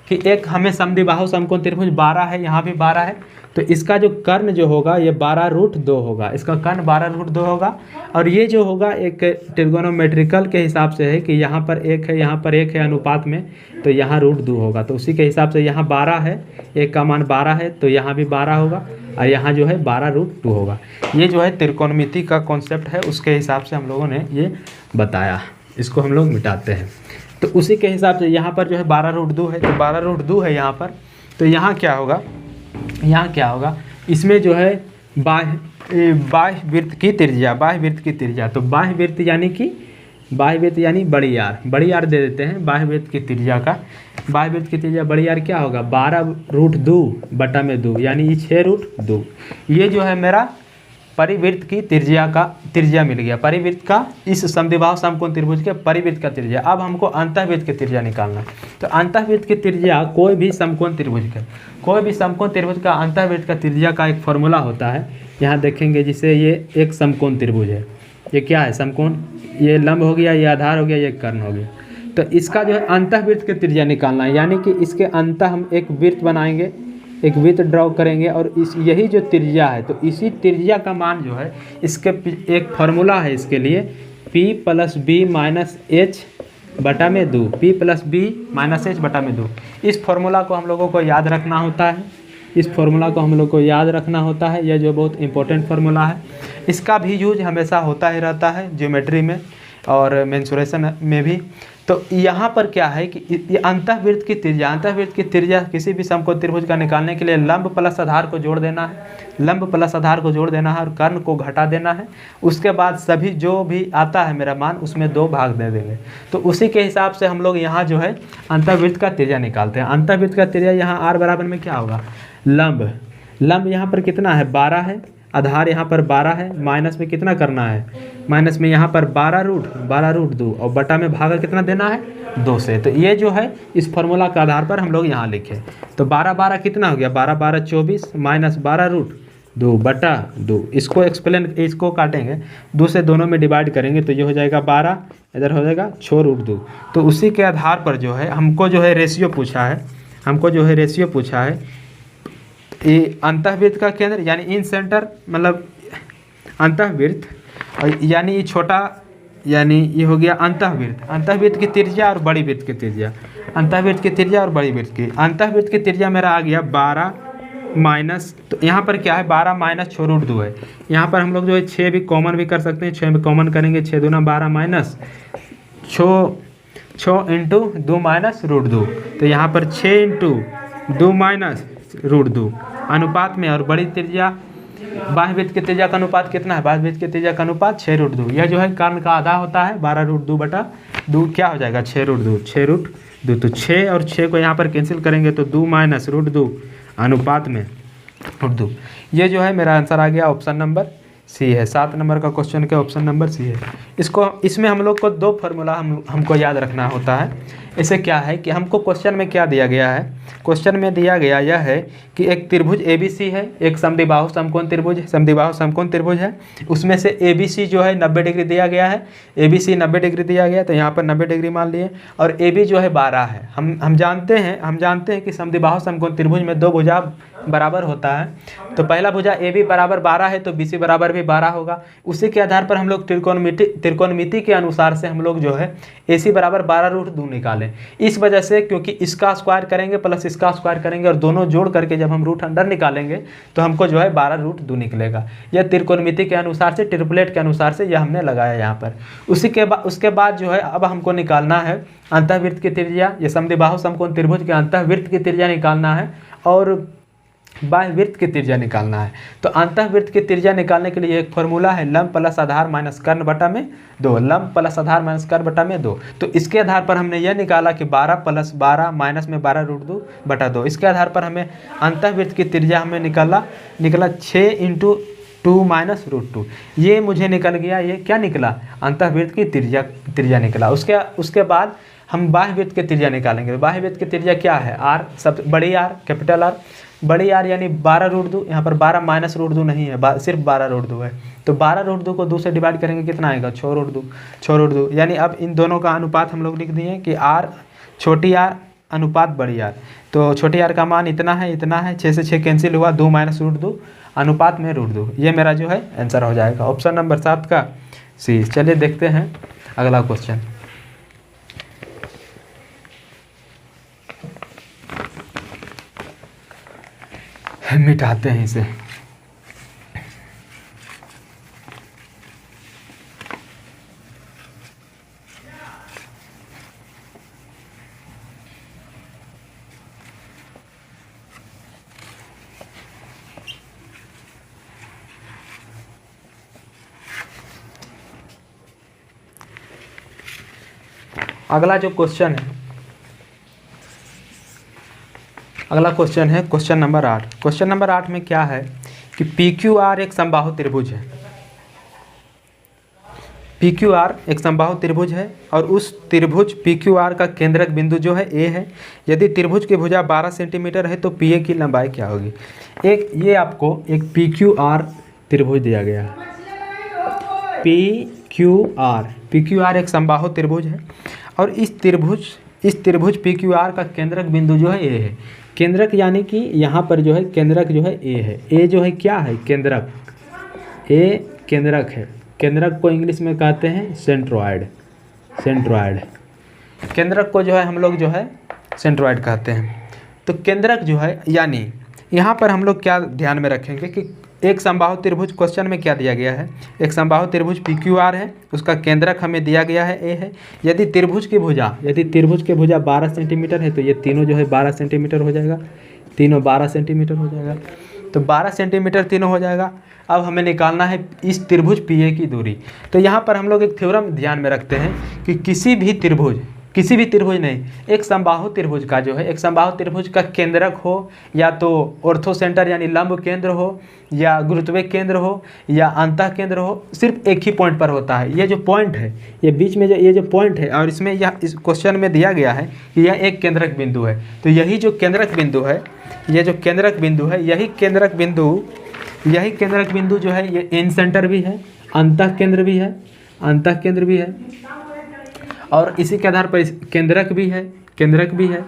कि एक हमें समद्विबाहु समकोण त्रिभुज 12 है, यहाँ भी 12 है, तो इसका जो कर्ण जो होगा ये 12√2 होगा, इसका कर्ण 12√2 होगा। और ये जो होगा एक ट्रिगोनोमेट्रिकल के हिसाब से है कि यहाँ पर 1 है, यहाँ पर 1 है अनुपात में, तो यहाँ √2 होगा। तो उसी के हिसाब से यहाँ 12 है, 1 का मान 12 है, तो यहाँ भी 12 होगा और यहाँ जो है 12√2 होगा। ये जो है त्रिकोणमिति का कॉन्सेप्ट है, उसके हिसाब से हम लोगों ने ये बताया। इसको हम लोग मिटाते हैं। तो उसी के हिसाब से यहाँ पर जो है 12√2 है, तो 12√2 है यहाँ पर। तो यहाँ क्या होगा, इसमें जो है बाह्यवृत्त की त्रिज्या, तो बाह्यवृत्त यानी बड़ी आर दे देते हैं। बाह्यवृत्त की त्रिज्या बड़ी आर क्या होगा 12√2/2 यानी 6√2। ये जो है मेरा परिवृत्त की त्रिज्या मिल गया, परिवृत्त का इस समद्विबाहु समकोण त्रिभुज के परिवृत्त का त्रिज्या। अब हमको अंतःवृत्त की त्रिज्या निकालना। तो अंतःवृत्त की त्रिज्या कोई भी समकोण त्रिभुज का अंतःवृत्त का त्रिज्या का एक फॉर्मूला होता है। यहाँ देखेंगे जिसे ये एक समकोण त्रिभुज है, ये क्या है समकोण, ये लंब हो गया, ये आधार हो गया, ये कर्ण हो गया। तो इसका जो है अंतःवृत्त की त्रिज्या निकालना है, यानी कि इसके अंत हम एक वृत्त बनाएंगे, एक वृत्त ड्रॉ करेंगे और यही जो त्रिज्या है, तो इसी त्रिज्या का मान जो है इसके एक फॉर्मूला है इसके लिए P + B - H/2, P + B - H/2। इस फॉर्मूला को हम लोगों को याद रखना होता है। यह जो बहुत इंपॉर्टेंट फार्मूला है, इसका भी यूज हमेशा होता ही रहता है ज्योमेट्री में और मेंसुरेशन में भी। तो यहाँ पर क्या है कि ये अंतःवृत्त की त्रिज्या किसी भी समकोण त्रिभुज का निकालने के लिए लंब प्लस आधार को जोड़ देना है, और कर्ण को घटा देना है। उसके बाद सभी जो भी आता है मेरा मान उसमें 2 भाग दे देंगे। तो उसी के हिसाब से हम लोग यहाँ जो है अंतःवृत्त का त्रिज्या निकालते हैं। अंतःवृत्त का त्रिज्या यहाँ r बराबर में क्या होगा, लंब यहाँ पर कितना है 12 है, आधार यहाँ पर 12 है, माइनस में कितना करना है, माइनस में यहाँ पर 12√2 और बटा में भागा कितना देना है 2 से। तो ये जो है इस फार्मूला के आधार पर हम लोग यहाँ लिखे। तो 12 कितना हो गया, 12 24 माइनस 12√2/2। इसको काटेंगे, 2 से दोनों में डिवाइड करेंगे तो ये हो जाएगा 12, इधर हो जाएगा 6√2। तो उसी के आधार पर जो है हमको जो है रेशियो पूछा है, ये अंतःवृत्त का केंद्र यानी इन सेंटर मतलब अंतःवृत्त, और यानी ये छोटा यानी ये हो गया अंतःवृत्त की त्रिज्या और बड़ी वृत्त की त्रिज्या, अंतःवृत्त की त्रिज्या मेरा आ गया 12 माइनस, तो यहाँ पर क्या है 12 माइनस 6√2 है। यहाँ पर हम लोग जो है 6 भी कॉमन भी कर सकते हैं, 6 भी कॉमन करेंगे, 6 दूना 12 माइनस छः इंटू 2 माइनस रूट 2, तो यहाँ पर 6 इंटू 2 माइनस रूट 2 अनुपात में, और बड़ी त्रिज्या बाह्य वृत्त की त्रिज्या का अनुपात कितना है, बाह्य वृत्त की त्रिज्या का अनुपात 6 रूट 2। यह जो है कर्ण का आधा होता है, 12 रूट 2 बटा 2 क्या हो जाएगा 6 रूट 2, 6 रूट 2। तो 6 और 6 को यहाँ पर कैंसिल करेंगे तो 2 माइनस रूट 2 अनुपात में रूट 2। ये जो है मेरा आंसर आ गया ऑप्शन नंबर सी है। 7 नंबर का क्वेश्चन के ऑप्शन नंबर सी है। इसमें हम लोग को 2 फार्मूला हमको याद रखना होता है। इसे क्या है कि हमको क्वेश्चन में क्या दिया गया है, क्वेश्चन में दिया गया यह है कि एक त्रिभुज ABC है, एक समद्विबाहु समकोण त्रिभुज है, समद्विबाहु समकोण त्रिभुज है, उसमें से ABC जो है 90 डिग्री दिया गया है, ABC 90 डिग्री दिया गया, तो यहाँ पर 90 डिग्री मान लिए, और AB जो है 12 है। हम जानते हैं कि समद्विबाहु समकोण त्रिभुज में 2 भुजा बराबर होता है, तो पहला भुजा AB बराबर 12 है तो BC बराबर भी 12 होगा। उसी के आधार पर हम लोग त्रिकोणमिति के अनुसार से हम लोग जो है AC बराबर 12 रूट 2 निकालें। इस वजह से क्योंकि इसका स्क्वायर करेंगे प्लस इसका स्क्वायर करेंगे और दोनों जोड़ करके जब हम रूट अंडर निकालेंगे तो हमको जो है 12 रूट 2 निकलेगा। यह त्रिकोणमिति के अनुसार से, ट्रिपलेट के अनुसार से यह हमने लगाया यहाँ पर। उसके बाद जो है अब हमको निकालना है अंतःवृत्त की त्रिज्या। ये समद्विबाहु समकोण त्रिभुज के अंतःवृत्त की त्रिज्या निकालना है और बाह्य वृत्त की त्रिज्या निकालना है। तो अंतःवृत्त की त्रिज्या निकालने के लिए एक फॉर्मूला है लंब प्लस आधार माइनस कर्ण बटा में 2, लंब प्लस आधार माइनस कर्ण बटा में 2। तो इसके आधार पर हमने यह निकाला कि 12 प्लस 12 माइनस में 12 रूट 2 बटा 2। इसके आधार पर हमें अंतःवृत्त की त्रिज्या हमें निकला 6 इंटू 2 माइनस रूट 2। ये मुझे निकल गया, ये क्या निकला अंतःवृत्त की त्रिज्या निकला। उसके बाद हम बाह्य वृत्त की त्रिज्या निकालेंगे। बाह्य वृत्त की त्रिज्या क्या है, आर, सब बड़ी आर, कैपिटल आर, बड़ी आर यानी 12 रूट 2। यहाँ पर 12 माइनस रूट 2 नहीं है, सिर्फ 12 रूट 2 है। तो 12 रूट 2 को 2 से डिवाइड करेंगे कितना आएगा 6 रूट 2, 6 रूट 2। यानी अब इन दोनों का अनुपात हम लोग लिख दिए कि आर छोटी आर अनुपात बड़ी आर। तो छोटी आर का मान इतना है, 6 से 6 कैंसिल हुआ, 2 माइनस रूट 2 अनुपात में रूट 2। ये मेरा जो है आंसर हो जाएगा ऑप्शन नंबर 7 का सी। चलिए देखते हैं अगला क्वेश्चन। मिटाते हैं इसे। अगला जो क्वेश्चन है, अगला क्वेश्चन है क्वेश्चन नंबर 8। क्वेश्चन नंबर 8 में क्या है कि PQR एक समबाहु त्रिभुज है। PQR एक समबाहु त्रिभुज है और उस त्रिभुज PQR का केंद्रक बिंदु जो है A है। यदि त्रिभुज की भुजा 12 सेंटीमीटर है तो PA की लंबाई क्या होगी। ये आपको एक PQR त्रिभुज दिया गया है। PQR एक समबाहु त्रिभुज है और इस त्रिभुज PQR का केंद्रक बिंदु जो है A है। केंद्रक यानी कि यहाँ पर जो है केंद्रक जो है A है। A जो है क्या है, केंद्रक। A केंद्रक है। केंद्रक को इंग्लिश में कहते हैं सेंट्रॉयड। केंद्रक को जो है हम लोग जो है सेंट्रॉयड कहते हैं। तो केंद्रक जो है यानी यहाँ पर हम लोग क्या ध्यान में रखेंगे कि एक समबाहु त्रिभुज, क्वेश्चन में क्या दिया गया है, एक समबाहु त्रिभुज PQR है, उसका केंद्रक हमें दिया गया है A है। यदि त्रिभुज की भुजा 12 सेंटीमीटर है तो ये तीनों जो है 12 सेंटीमीटर हो जाएगा, तीनों 12 सेंटीमीटर हो जाएगा। तो 12 सेंटीमीटर तीनों हो जाएगा। अब हमें निकालना है इस त्रिभुज PA की दूरी। तो यहाँ पर हम लोग एक थ्योरम ध्यान में रखते हैं कि किसी भी त्रिभुज नहीं, एक समबाहु त्रिभुज का जो है, एक समबाहु त्रिभुज का केंद्रक हो या तो ऑर्थो सेंटर यानी लंब केंद्र हो या गुरुत्वीय केंद्र हो या अंतः केंद्र हो, सिर्फ एक ही पॉइंट पर होता है। ये जो पॉइंट है, ये बीच में ये जो पॉइंट है, और इसमें यह इस क्वेश्चन में दिया गया है कि यह एक केंद्रक बिंदु है। तो यही जो केंद्रक बिंदु है, यही केंद्रक बिंदु जो है ये इन सेंटर भी है, अंतः केंद्र भी है और इसी के आधार पर केंद्रक भी है।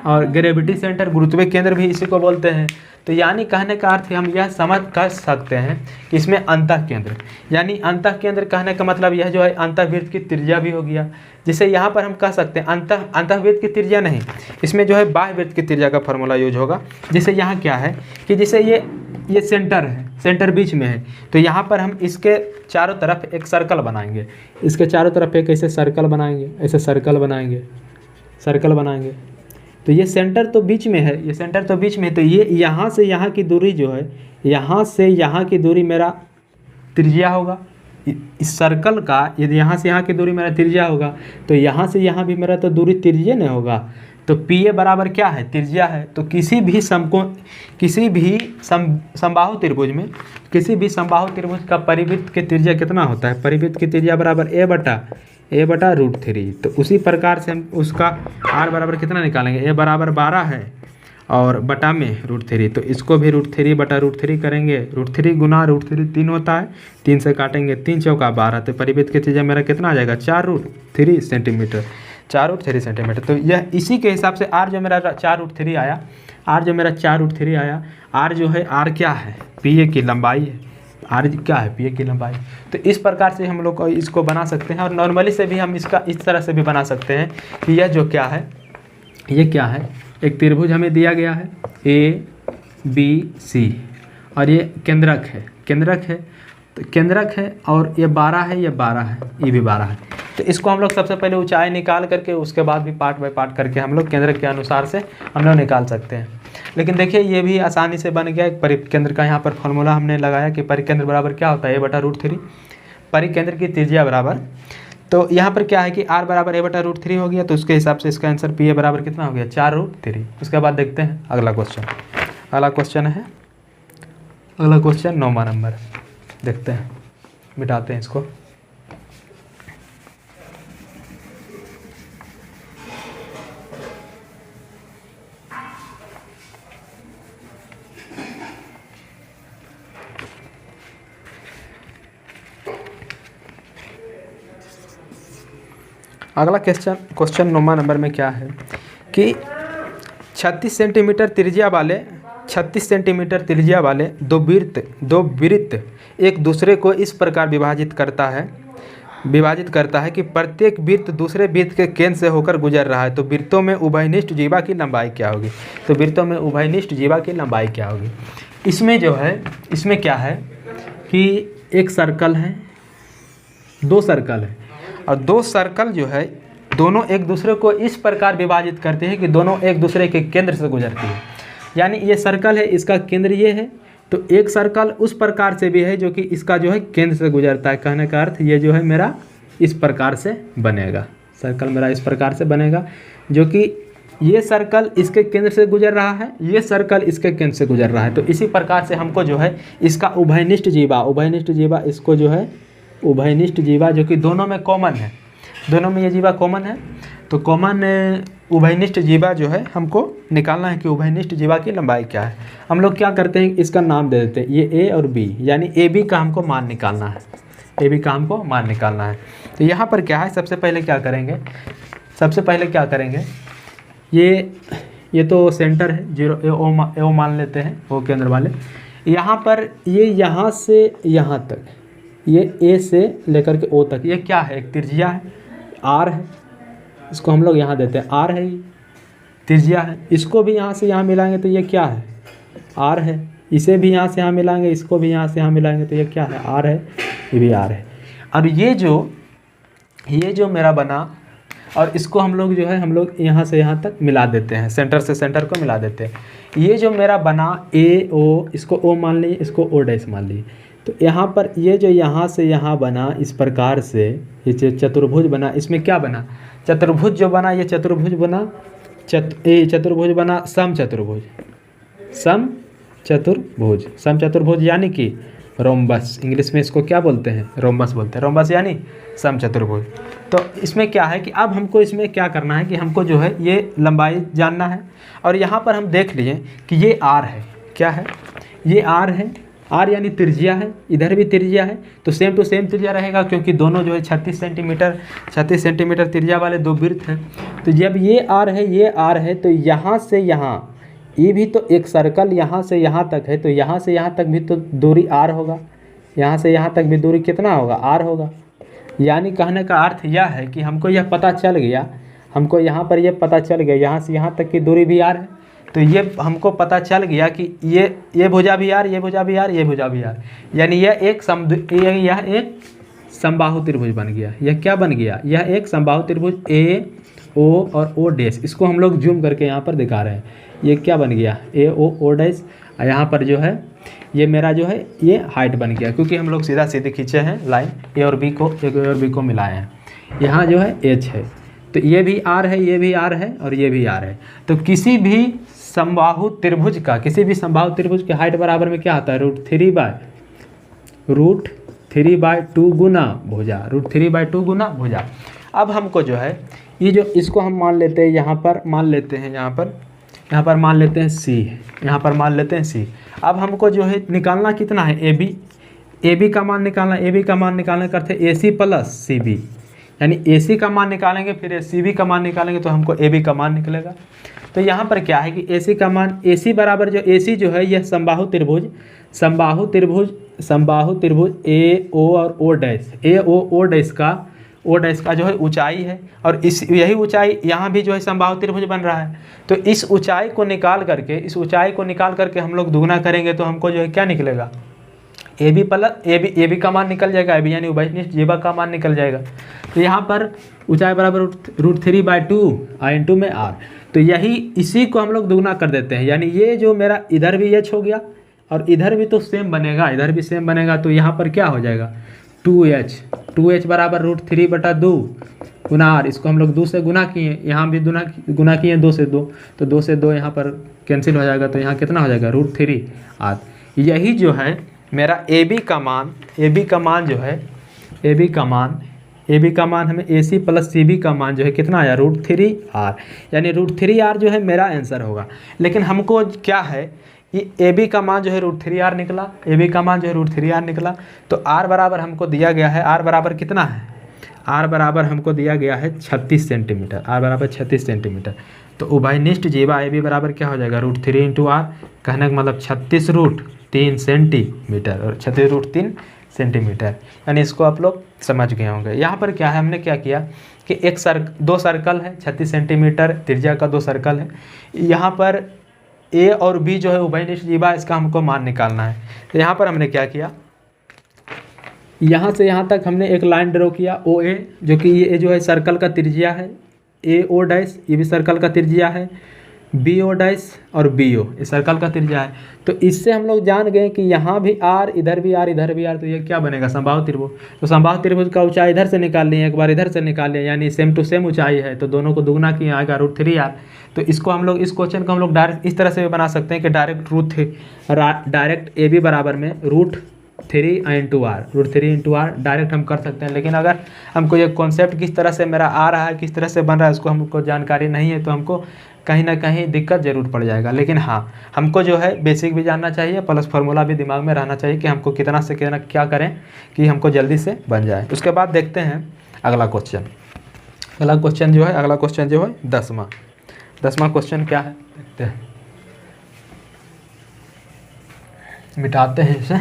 और ग्रेविटी सेंटर गुरुत्वीय केंद्र भी इसी को बोलते हैं। तो यानी कहने का अर्थ हम यह समझ कर सकते हैं कि इसमें अंतः केंद्र, यानी अंतः केंद्र कहने का मतलब यह जो है अंतःवृत्त की त्रिज्या भी हो गया, जिसे यहाँ पर हम कह सकते हैं अंतःवृत्त की त्रिज्या नहीं, इसमें जो है बाह्य वृत्त की त्रिज्या का फॉर्मूला यूज होगा। जिसे यहाँ क्या है कि जैसे ये सेंटर है, सेंटर बीच में है, तो यहाँ पर हम इसके चारों तरफ एक सर्कल बनाएंगे, इसके चारों तरफ एक ऐसे सर्कल बनाएंगे, ऐसे सर्कल बनाएंगे। तो ये सेंटर तो बीच में है, ये सेंटर तो बीच में है, तो ये यहाँ से यहाँ की दूरी जो है, यहाँ से यहाँ की दूरी मेरा त्रिज्या होगा। इस सर्कल का यदि यहाँ से यहाँ की दूरी मेरा त्रिज्या होगा, तो यहाँ से यहाँ भी मेरा तो दूरी त्रिज्या नहीं होगा। तो पी ए बराबर क्या है? त्रिज्या है। तो किसी भी समबाहु त्रिभुज में, किसी भी समबाहु त्रिभुज का परिवृत्त की त्रिज्या कितना होता है? परिवृत्त की त्रिज्या बराबर ए बटा √3। तो उसी प्रकार से हम उसका r बराबर कितना निकालेंगे? ए बराबर 12 है और बटा में √3, तो इसको भी √3 बटा √3 करेंगे। √3 गुना √3 3 होता है, 3 से काटेंगे, 3 चौका 12, तो परिवृत्त की त्रिज्या मेरा कितना आ जाएगा? 4√3 सेंटीमीटर, 4√3 सेंटीमीटर। तो यह इसी के हिसाब से r जो मेरा 4√3 आया, r जो मेरा 4√3 आया, r जो है r क्या है? पी ए की लंबाई है, r क्या है? पी ए की लंबाई। तो इस प्रकार से हम लोग इसको बना सकते हैं, और नॉर्मली से भी हम इसका इस तरह से भी बना सकते हैं कि यह जो क्या है, ये क्या है? एक त्रिभुज हमें दिया गया है ABC, और ये केंद्रक है, तो केंद्रक है, और ये 12 है, ये 12 है, ये भी 12 है। तो इसको हम लोग सबसे पहले ऊंचाई निकाल करके उसके बाद भी पार्ट बाय पार्ट करके हम लोग केंद्र के अनुसार से हम लोग निकाल सकते हैं। लेकिन देखिए ये भी आसानी से बन गया। एक परिकेंद्र का यहाँ पर फॉर्मूला हमने लगाया कि परिकेंद्र बराबर क्या होता है? ए बटा √3, परिकेंद्र की त्रिज्या बराबर। तो यहाँ पर क्या है कि r बराबर ए बटा √3 हो गया, तो उसके हिसाब से इसका आंसर पी ए बराबर कितना हो गया? 4√3। उसके बाद देखते हैं अगला क्वेश्चन। अगला क्वेश्चन 9वां नंबर, देखते हैं, मिटाते हैं इसको। अगला क्वेश्चन 9वां नंबर में क्या है कि 36 सेंटीमीटर त्रिज्या वाले दो वृत्त एक दूसरे को इस प्रकार विभाजित करता है कि प्रत्येक वृत्त दूसरे वृत्त के केंद्र से होकर गुजर रहा है। तो वृत्तों में उभयनिष्ठ जीवा की लंबाई क्या होगी? इसमें जो है, इसमें क्या है कि एक सर्कल है, 2 सर्कल है, और 2 सर्कल जो है दोनों एक दूसरे को इस प्रकार विभाजित करते हैं कि दोनों एक दूसरे के केंद्र से गुजरती है। यानी ये सर्कल है, इसका केंद्र ये है, तो एक सर्कल उस प्रकार से भी है जो कि इसका जो है केंद्र से गुजरता है। कहने का अर्थ ये जो है मेरा इस प्रकार से बनेगा, सर्कल मेरा इस प्रकार से बनेगा, जो कि ये सर्कल इसके केंद्र से गुजर रहा है, ये सर्कल इसके केंद्र से गुजर रहा है। तो इसी प्रकार से हमको जो है इसका उभयनिष्ठ जीवा, इसको जो है उभयनिष्ठ जीवा, जो कि दोनों में कॉमन है, दोनों में ये जीवा कॉमन है, तो कॉमन उभयनिष्ठ जीवा जो है हमको निकालना है कि उभयनिष्ठ जीवा की लंबाई क्या है। हम लोग क्या करते हैं, इसका नाम दे देते हैं, ये ए और बी, यानी ए बी का हमको मान निकालना है, तो यहाँ पर क्या है, सबसे पहले क्या करेंगे, ये तो सेंटर है, 0 ए ओ मान लेते हैं, वो केंद्र वाले। यहाँ पर ये यहाँ से यहाँ तक, ये ए से लेकर के ओ तक, ये क्या है? एक त्रिज्या है, आर है, इसको हम लोग यहाँ देते हैं, आर है, ये त्रिज्या है। इसको भी यहाँ से यहाँ मिलाएंगे तो ये क्या है? आर है। इसे भी यहाँ से यहाँ मिलाएंगे, इसको भी यहाँ से यहाँ मिलाएंगे तो ये क्या है? आर है, ये भी आर है। और ये जो मेरा बना, और इसको हम लोग जो है हम लोग यहाँ से यहाँ तक मिला देते हैं, सेंटर से सेंटर को मिला देते हैं। ये जो मेरा बना ए ओ, इसको ओ मान लीजिए, इसको ओ डैश मान लीजिए। तो यहाँ पर ये जो यहाँ से यहाँ बना, इस प्रकार से ये चतुर्भुज बना, इसमें क्या बना? चतुर्भुज जो बना, ये चतुर्भुज बना, चतुर्भुज बना सम चतुर्भुज, यानी कि रोम्बस, इंग्लिश में इसको क्या बोलते हैं? रोम्बस बोलते हैं, रोम्बस यानी सम चतुर्भुज। तो इसमें क्या है कि अब हमको इसमें क्या करना है कि हमको जो है ये लंबाई जानना है, और यहाँ पर हम देख लिए कि ये आर है, क्या है? ये आर है, आर यानी त्रिज्या है, इधर भी त्रिज्या है, तो सेम टू सेम त्रिज्या रहेगा क्योंकि दोनों जो है 36 सेंटीमीटर त्रिज्या वाले दो वृत्त हैं। तो जब ये आर है, ये आर है, तो यहाँ से यहाँ ये भी तो एक सर्कल यहाँ से यहाँ तक है, तो यहाँ से यहाँ तक भी तो दूरी आर होगा, यहाँ से यहाँ तक भी दूरी कितना होगा, आर होगा। यानी कहने का अर्थ यह है कि हमको यह पता चल गया, हमको यहाँ पर यह पता चल गया यहाँ से यहाँ तक की दूरी भी आर है। तो ये हमको पता चल गया कि ये भुजा भी आर, ये भुजा भी आर, ये भुजा भी आर, यानी यह एक समबाहु त्रिभुज बन गया। यह क्या बन गया, यह एक समबाहु त्रिभुज ए ओ और ओ डैश। इसको हम लोग जूम करके यहाँ पर दिखा रहे हैं। ये क्या बन गया, ए ओ ओ डैश। यहाँ पर जो है ये मेरा जो है ये हाइट बन गया, क्योंकि हम लोग सीधा सीधे खींचे हैं लाइन, ए और बी को मिलाए हैं। यहाँ जो है एच है, तो ये भी आर है, ये भी आर है और ये भी आर है। तो किसी भी समबाहु त्रिभुज के हाइट बराबर में क्या आता है, √3/2 गुना भुजा। अब हमको जो है ये जो इसको हम मान लेते हैं, यहाँ पर मान लेते हैं सी। अब हमको जो है निकालना कितना है, ए बी का मान निकालना करते हैं AC प्लस CB, यानी AC का मान निकालेंगे फिर CB का मान निकालेंगे तो हमको AB का मान निकलेगा। तो यहाँ पर क्या है कि AC का मान, AC बराबर जो AC जो है यह समबाहु त्रिभुज ए ओ और ओ डैश, ओ डैश का जो है ऊंचाई है, और यही ऊंचाई यहाँ भी जो है समबाहु त्रिभुज बन रहा है। तो इस ऊंचाई को निकाल करके हम लोग दुगना करेंगे तो हमको जो है क्या निकलेगा, ए बी का मान निकल जाएगा, ए बी यानी उभयनिष्ठ जीवा का मान निकल जाएगा। तो यहाँ पर ऊंचाई बराबर √3/2 × में आर, तो इसी को हम लोग दुगना कर देते हैं, यानी ये जो मेरा इधर भी एच हो गया और इधर भी तो सेम बनेगा, तो यहाँ पर क्या हो जाएगा 2h बराबर √3/2 गुना आर। इसको हम लोग 2 से गुना किए, यहाँ भी गुना किए 2 से 2, तो 2 से 2 यहाँ पर कैंसिल हो जाएगा, तो यहाँ कितना हो जाएगा √3 आर। यही जो है मेरा ए बी का मान हमें AC प्लस CB का मान जो है कितना आया √3 आर, यानी √3 आर जो है मेरा आंसर होगा। लेकिन हमको क्या है, ये ए बी का मान जो है √3 आर निकला, तो आर बराबर हमको दिया गया है, आर बराबर कितना है, आर बराबर हमको दिया गया है 36 सेंटीमीटर। तो उभयनिष्ठ जीवा ए बी बराबर क्या हो जाएगा √3 × आर, कहने का मतलब 36√3 सेंटीमीटर और 36√3 सेंटीमीटर, यानी इसको आप लोग समझ गए होंगे। यहाँ पर क्या है, हमने क्या किया कि दो सर्कल है, 36 सेंटीमीटर त्रिज्या का 2 सर्कल है। यहाँ पर ए और बी जो है उभयनिष्ठ जीवा, इसका हमको मान निकालना है। तो यहाँ पर हमने क्या किया, यहाँ से यहाँ तक हमने एक लाइन ड्रॉ किया OA, जो कि ये जो है सर्कल का त्रिज्या है, AO डैश ये भी सर्कल का त्रिज्या है, BO डैश और BO ये सर्कल का त्रिज्या है। तो इससे हम लोग जान गए कि यहाँ भी R, इधर भी R, इधर भी R, तो ये क्या बनेगा समबाहु त्रिभुज। तो समबाहु त्रिभुज का ऊंचाई इधर से निकाल लिए, एक बार इधर से निकाल लिया, यानी सेम टू सेम ऊंचाई है, तो दोनों को दुगना किया आएगा √3 आर। तो इसको हम लोग, इस क्वेश्चन को हम लोग डायरेक्ट इस तरह से भी बना सकते हैं कि डायरेक्ट ए बी बराबर में √3 × आर डायरेक्ट हम कर सकते हैं। लेकिन अगर हमको ये कॉन्सेप्ट किस तरह से मेरा आ रहा है, किस तरह से बन रहा है, उसको हमको जानकारी नहीं है, तो हमको कहीं ना कहीं दिक्कत जरूर पड़ जाएगा। लेकिन हाँ, हमको जो है बेसिक भी जानना चाहिए, प्लस फार्मूला भी दिमाग में रहना चाहिए कि हमको कितना से कितना क्या करें कि हमको जल्दी से बन जाए। उसके बाद देखते हैं अगला क्वेश्चन जो है 10वां क्वेश्चन क्या है, देखते हैं, मिटाते हैं इसे।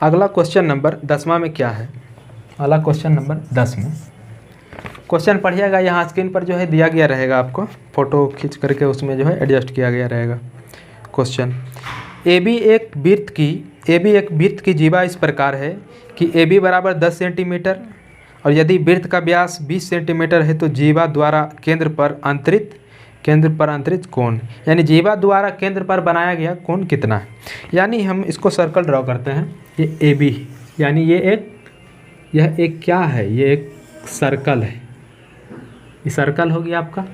अगला क्वेश्चन नंबर 10वां में क्या है, अगला क्वेश्चन नंबर 10 में क्वेश्चन पढ़िएगा। यहाँ स्क्रीन पर जो है दिया गया रहेगा, आपको फ़ोटो खींच करके उसमें जो है एडजस्ट किया गया रहेगा क्वेश्चन। ए बी एक वृत्त की जीवा इस प्रकार है कि ए बी बराबर 10 सेंटीमीटर, और यदि वृत्त का व्यास 20 सेंटीमीटर है तो जीवा द्वारा केंद्र पर अंतरित कोण, यानी जीवा द्वारा केंद्र पर बनाया गया कोण कितना है। यानी हम इसको सर्कल ड्रॉ करते हैं, ये ए बी, यानी यह एक क्या है, ये एक सर्कल है, ये सर्कल हो गया आपका,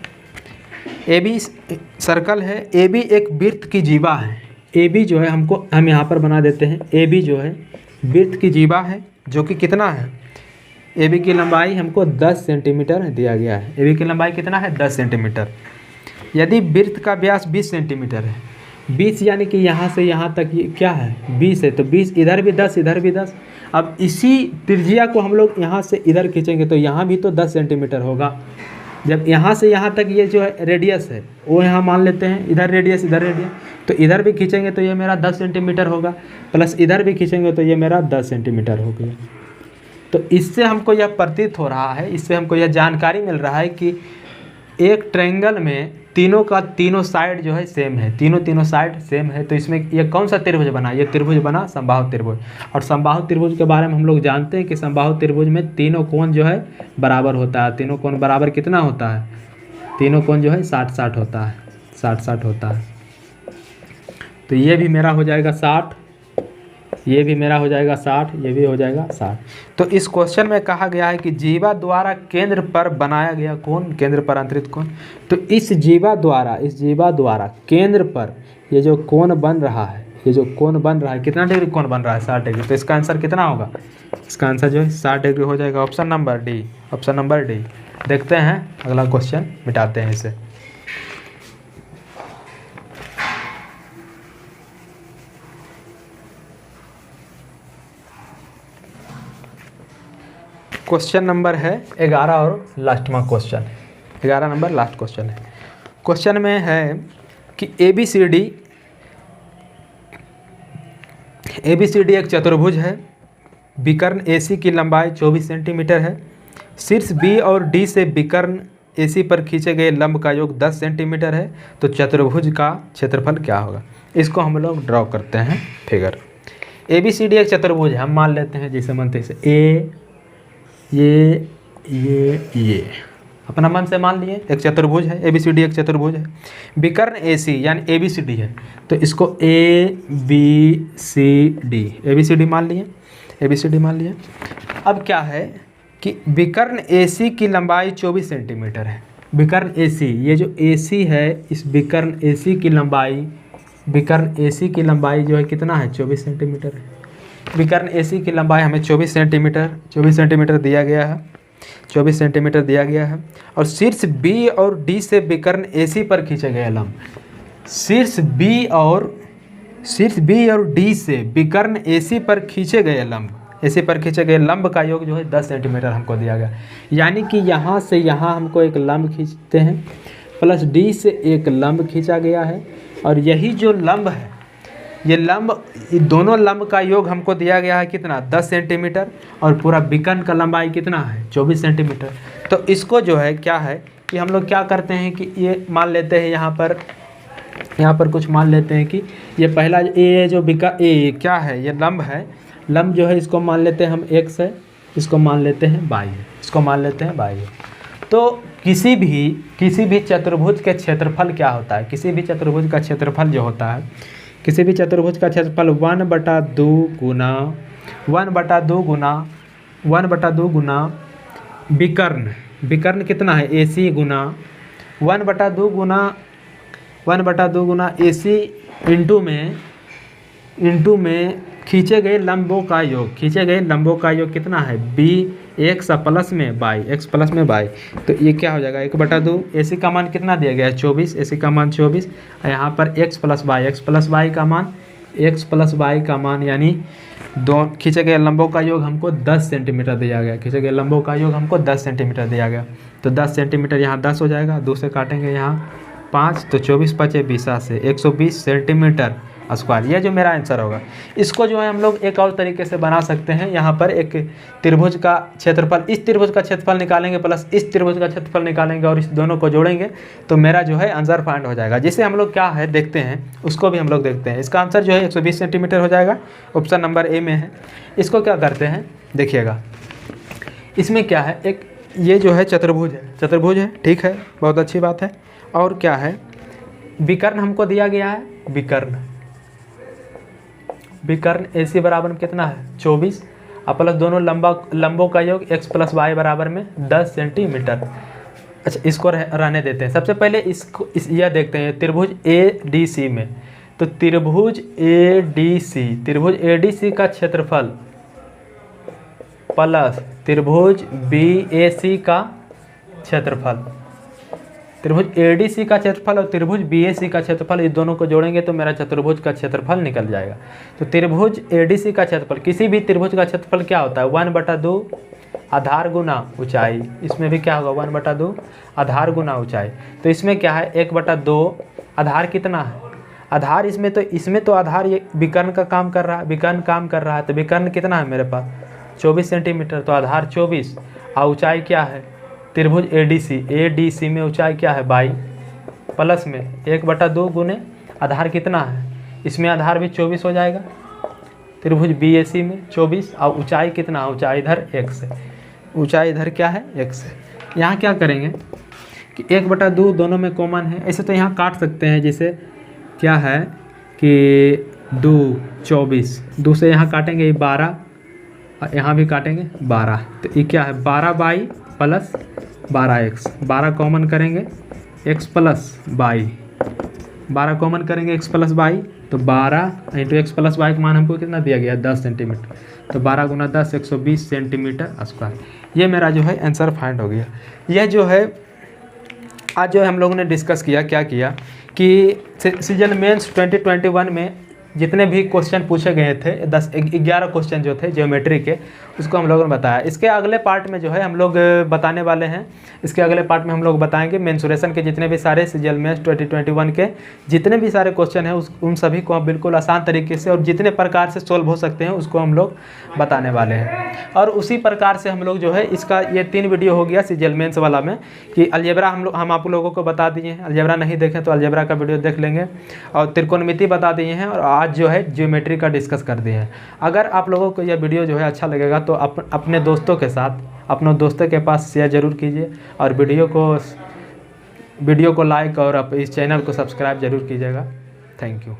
ए बी सर्कल है। ए बी एक वृत्त की जीवा है, ए बी जो है हम यहाँ पर बना देते हैं, ए बी जो है वृत्त की जीवा है, जो कि कितना है, ए बी की लंबाई हमको 10 सेंटीमीटर दिया गया है। ए बी की लंबाई कितना है, 10 सेंटीमीटर। यदि वृत्त का व्यास 20 सेंटीमीटर है, 20 यानी कि यहाँ से यहाँ तक ये क्या है 20 है, तो 20 इधर भी 10 इधर भी 10। अब इसी त्रिज्या को हम लोग यहाँ से इधर खींचेंगे तो यहाँ भी तो 10 सेंटीमीटर होगा। जब यहाँ से यहाँ तक ये जो है रेडियस है वो यहाँ मान लेते हैं, इधर रेडियस इधर रेडियस, तो इधर भी खींचेंगे तो ये मेरा 10 सेंटीमीटर होगा, प्लस इधर भी खींचेंगे तो ये मेरा 10 सेंटीमीटर हो गया। तो इससे हमको यह प्रतीत हो रहा है, इससे हमको यह जानकारी मिल रहा है कि एक ट्रायंगल में तीनों का तीनों साइड जो है सेम है, तीनों साइड सेम है। तो इसमें ये कौन सा त्रिभुज बना, ये त्रिभुज बना समबाहु त्रिभुज। और समबाहु त्रिभुज के बारे में हम लोग जानते हैं कि समबाहु त्रिभुज में तीनों कोण जो है बराबर होता है। तीनों कोण बराबर कितना होता है, तीनों कोण जो है 60-60 होता है, 60-60 होता है। तो ये भी मेरा हो जाएगा 60, ये भी मेरा हो जाएगा 60, ये भी हो जाएगा 60। तो इस क्वेश्चन में कहा गया है कि जीवा द्वारा केंद्र पर बनाया गया कोण, केंद्र पर अंतरित कोण। तो इस जीवा द्वारा केंद्र पर ये जो कोण बन रहा है, ये जो कोण बन रहा है कितना डिग्री कोण बन रहा है, 60 डिग्री। तो इसका आंसर कितना होगा, इसका आंसर जो है 60 डिग्री हो जाएगा। Option number D, option number D. देखते हैं अगला क्वेश्चन, मिटाते हैं इसे। क्वेश्चन नंबर है 11 और लास्टवा क्वेश्चन, 11 नंबर लास्ट क्वेश्चन है। क्वेश्चन में है कि ए बी सी डी एक चतुर्भुज है। विकर्ण ए सी की लंबाई 24 सेंटीमीटर है। शीर्ष बी और डी से विकर्ण ए सी पर खींचे गए लंब का योग 10 सेंटीमीटर है। तो चतुर्भुज का क्षेत्रफल क्या होगा, इसको हम लोग ड्रॉ करते हैं figure. A B C D एक चतुर्भुज है, हम मान लेते हैं जैसे मनते से ए, ये अपना मन से मान लिए एक चतुर्भुज है, ए बी सी डी एक चतुर्भुज है। विकर्ण ए सी यानी ए बी सी डी है, तो इसको ए बी सी डी मान लिए, ए बी सी डी मान लिए। अब क्या है कि विकर्ण ए सी की लंबाई 24 सेंटीमीटर है। विकर्ण ए सी, ये जो ए सी है, इस विकर्ण ए सी की लंबाई जो है कितना है, 24 सेंटीमीटर है। विकर्ण ए सी की लंबाई हमें 24 सेंटीमीटर दिया गया है, 24 सेंटीमीटर दिया गया है। और शीर्ष बी और डी से विकर्ण ए सी पर खींचे गए लंब, शीर्ष बी और डी से विकर्ण ए सी पर खींचे गए लंब का योग जो है 10 सेंटीमीटर हमको दिया गया। यानी कि यहाँ से यहाँ हमको एक लंब खींचते हैं, प्लस डी से एक लंब खींचा गया है, और यही जो लंब है, ये दोनों लंब का योग हमको दिया गया है कितना, 10 सेंटीमीटर, और पूरा विकर्ण का लंबाई कितना है, 24 सेंटीमीटर। तो इसको जो है क्या है कि हम लोग क्या करते हैं कि ये मान लेते हैं यहाँ पर कुछ मान लेते हैं कि ये पहला ए जो ए क्या है, ये लंब है, लंब जो है इसको मान लेते हैं हम x है, इसको मान लेते हैं y है, इसको मान लेते हैं y है। तो किसी भी चतुर्भुज के क्षेत्रफल क्या होता है, किसी भी चतुर्भुज का क्षेत्रफल जो होता है, किसी भी चतुर्भुज का क्षेत्रफल 1/2 गुना विकर्ण कितना है, ए सी गुना 1/2 गुना ए सी इंटू में खींचे गए लंबों का योग कितना है, बी एक्स प्लस में बाई। तो ये क्या हो जाएगा, 1/2। ए सी का मान कितना दिया गया है, 24, ए सी का मान 24, यहाँ पर एक्स प्लस वाई का मान यानी दो खींचे गए लंबों का योग हमको 10 सेंटीमीटर दिया गया, तो 10 सेंटीमीटर यहाँ 10 हो जाएगा, 2 से काटेंगे यहाँ 5, तो 24 × 5 20 से 120 सेंटीमीटर स्क्वायर। यह जो मेरा आंसर होगा, इसको जो है हम लोग एक और तरीके से बना सकते हैं। यहाँ पर एक त्रिभुज का क्षेत्रफल, इस त्रिभुज का क्षेत्रफल निकालेंगे प्लस इस त्रिभुज का क्षेत्रफल निकालेंगे और इस दोनों को जोड़ेंगे, तो मेरा जो है आंसर फाइंड हो जाएगा। जिसे हम लोग क्या है देखते हैं, उसको भी हम लोग देखते हैं। इसका आंसर जो है 120 सेंटीमीटर हो जाएगा, ऑप्शन नंबर ए में है। इसको क्या करते हैं देखिएगा, इसमें क्या है, एक ये जो है चतुर्भुज है, ठीक है, बहुत अच्छी बात है। और क्या है, विकर्ण हमको दिया गया है, विकर्ण ए सी बराबर में कितना है, 24, और प्लस दोनों लंबों का योग x + y बराबर में 10 सेंटीमीटर। अच्छा, इसको रहने देते हैं। सबसे पहले यह देखते हैं त्रिभुज ए डी सी में। तो त्रिभुज ए डी सी का क्षेत्रफल प्लस त्रिभुज BAC का क्षेत्रफल, त्रिभुज ADC का क्षेत्रफल और त्रिभुज BAC का क्षेत्रफल, इस दोनों को जोड़ेंगे तो मेरा चतुर्भुज का क्षेत्रफल निकल जाएगा। तो त्रिभुज ADC का क्षेत्रफल, किसी भी त्रिभुज का क्षेत्रफल क्या होता है 1/2 आधार गुना ऊंचाई। इसमें भी क्या होगा 1/2 आधार गुना ऊंचाई। तो इसमें क्या है 1/2 आधार कितना है, आधार इसमें तो आधार ये विकर्ण का काम कर रहा है, विकर्ण काम कर रहा है। तो विकर्ण कितना है मेरे पास 24 सेंटीमीटर, तो आधार 24 और ऊंचाई क्या है त्रिभुज ADC में ऊंचाई क्या है 22 प्लस में 1/2 गुने आधार कितना है, इसमें आधार भी 24 हो जाएगा, त्रिभुज BAC में 24 और ऊंचाई कितना, ऊंचाई इधर x है, ऊंचाई इधर क्या है x है। यहाँ क्या करेंगे कि 1/2 दोनों में कॉमन है, ऐसे तो यहाँ काट सकते हैं, जैसे क्या है कि 2 24 2 से यहाँ काटेंगे 12 और यहाँ भी काटेंगे 12, तो ये क्या है 12/22 प्लस 12x, 12 कॉमन करेंगे x प्लस 22, 12 कॉमन करेंगे x प्लस 22, तो 12 इंटू x प्लस 22 का मान हमको कितना दिया गया 10 सेंटीमीटर, तो 12 गुना 10 120 सेंटीमीटर स्क्वायर। ये मेरा जो है आंसर फाइंड हो गया। यह जो है आज जो हम लोगों ने डिस्कस किया, क्या किया कि सीजन मेंस 2021 में जितने भी क्वेश्चन पूछे गए थे 11 क्वेश्चन जो थे ज्योमेट्री के, उसको हम लोगों ने बताया। इसके अगले पार्ट में जो है हम लोग बताने वाले हैं, इसके अगले पार्ट में हम लोग बताएंगे मेंसुरेशन के जितने भी सारे सीजन मेंस 2021 के जितने भी सारे क्वेश्चन हैं उन सभी को हम बिल्कुल आसान तरीके से और जितने प्रकार से सोल्व हो सकते हैं उसको हम लोग बताने वाले हैं। और उसी प्रकार से हम लोग जो है इसका ये 3 वीडियो हो गया सीजन मेंस वाला में कि अलजेब्रा हम आप लोगों को बता दिए हैं, अलजेब्रा नहीं देखें तो अलजेब्रा का वीडियो देख लेंगे, और त्रिकोणमिति बता दिए हैं, और आज जो है ज्योमेट्री का डिस्कस कर दिए हैं। अगर आप लोगों को यह वीडियो जो है अच्छा लगेगा तो अपने दोस्तों के साथ, अपने दोस्तों के पास शेयर ज़रूर कीजिए, और वीडियो को लाइक और इस चैनल को सब्सक्राइब ज़रूर कीजिएगा। Thank you.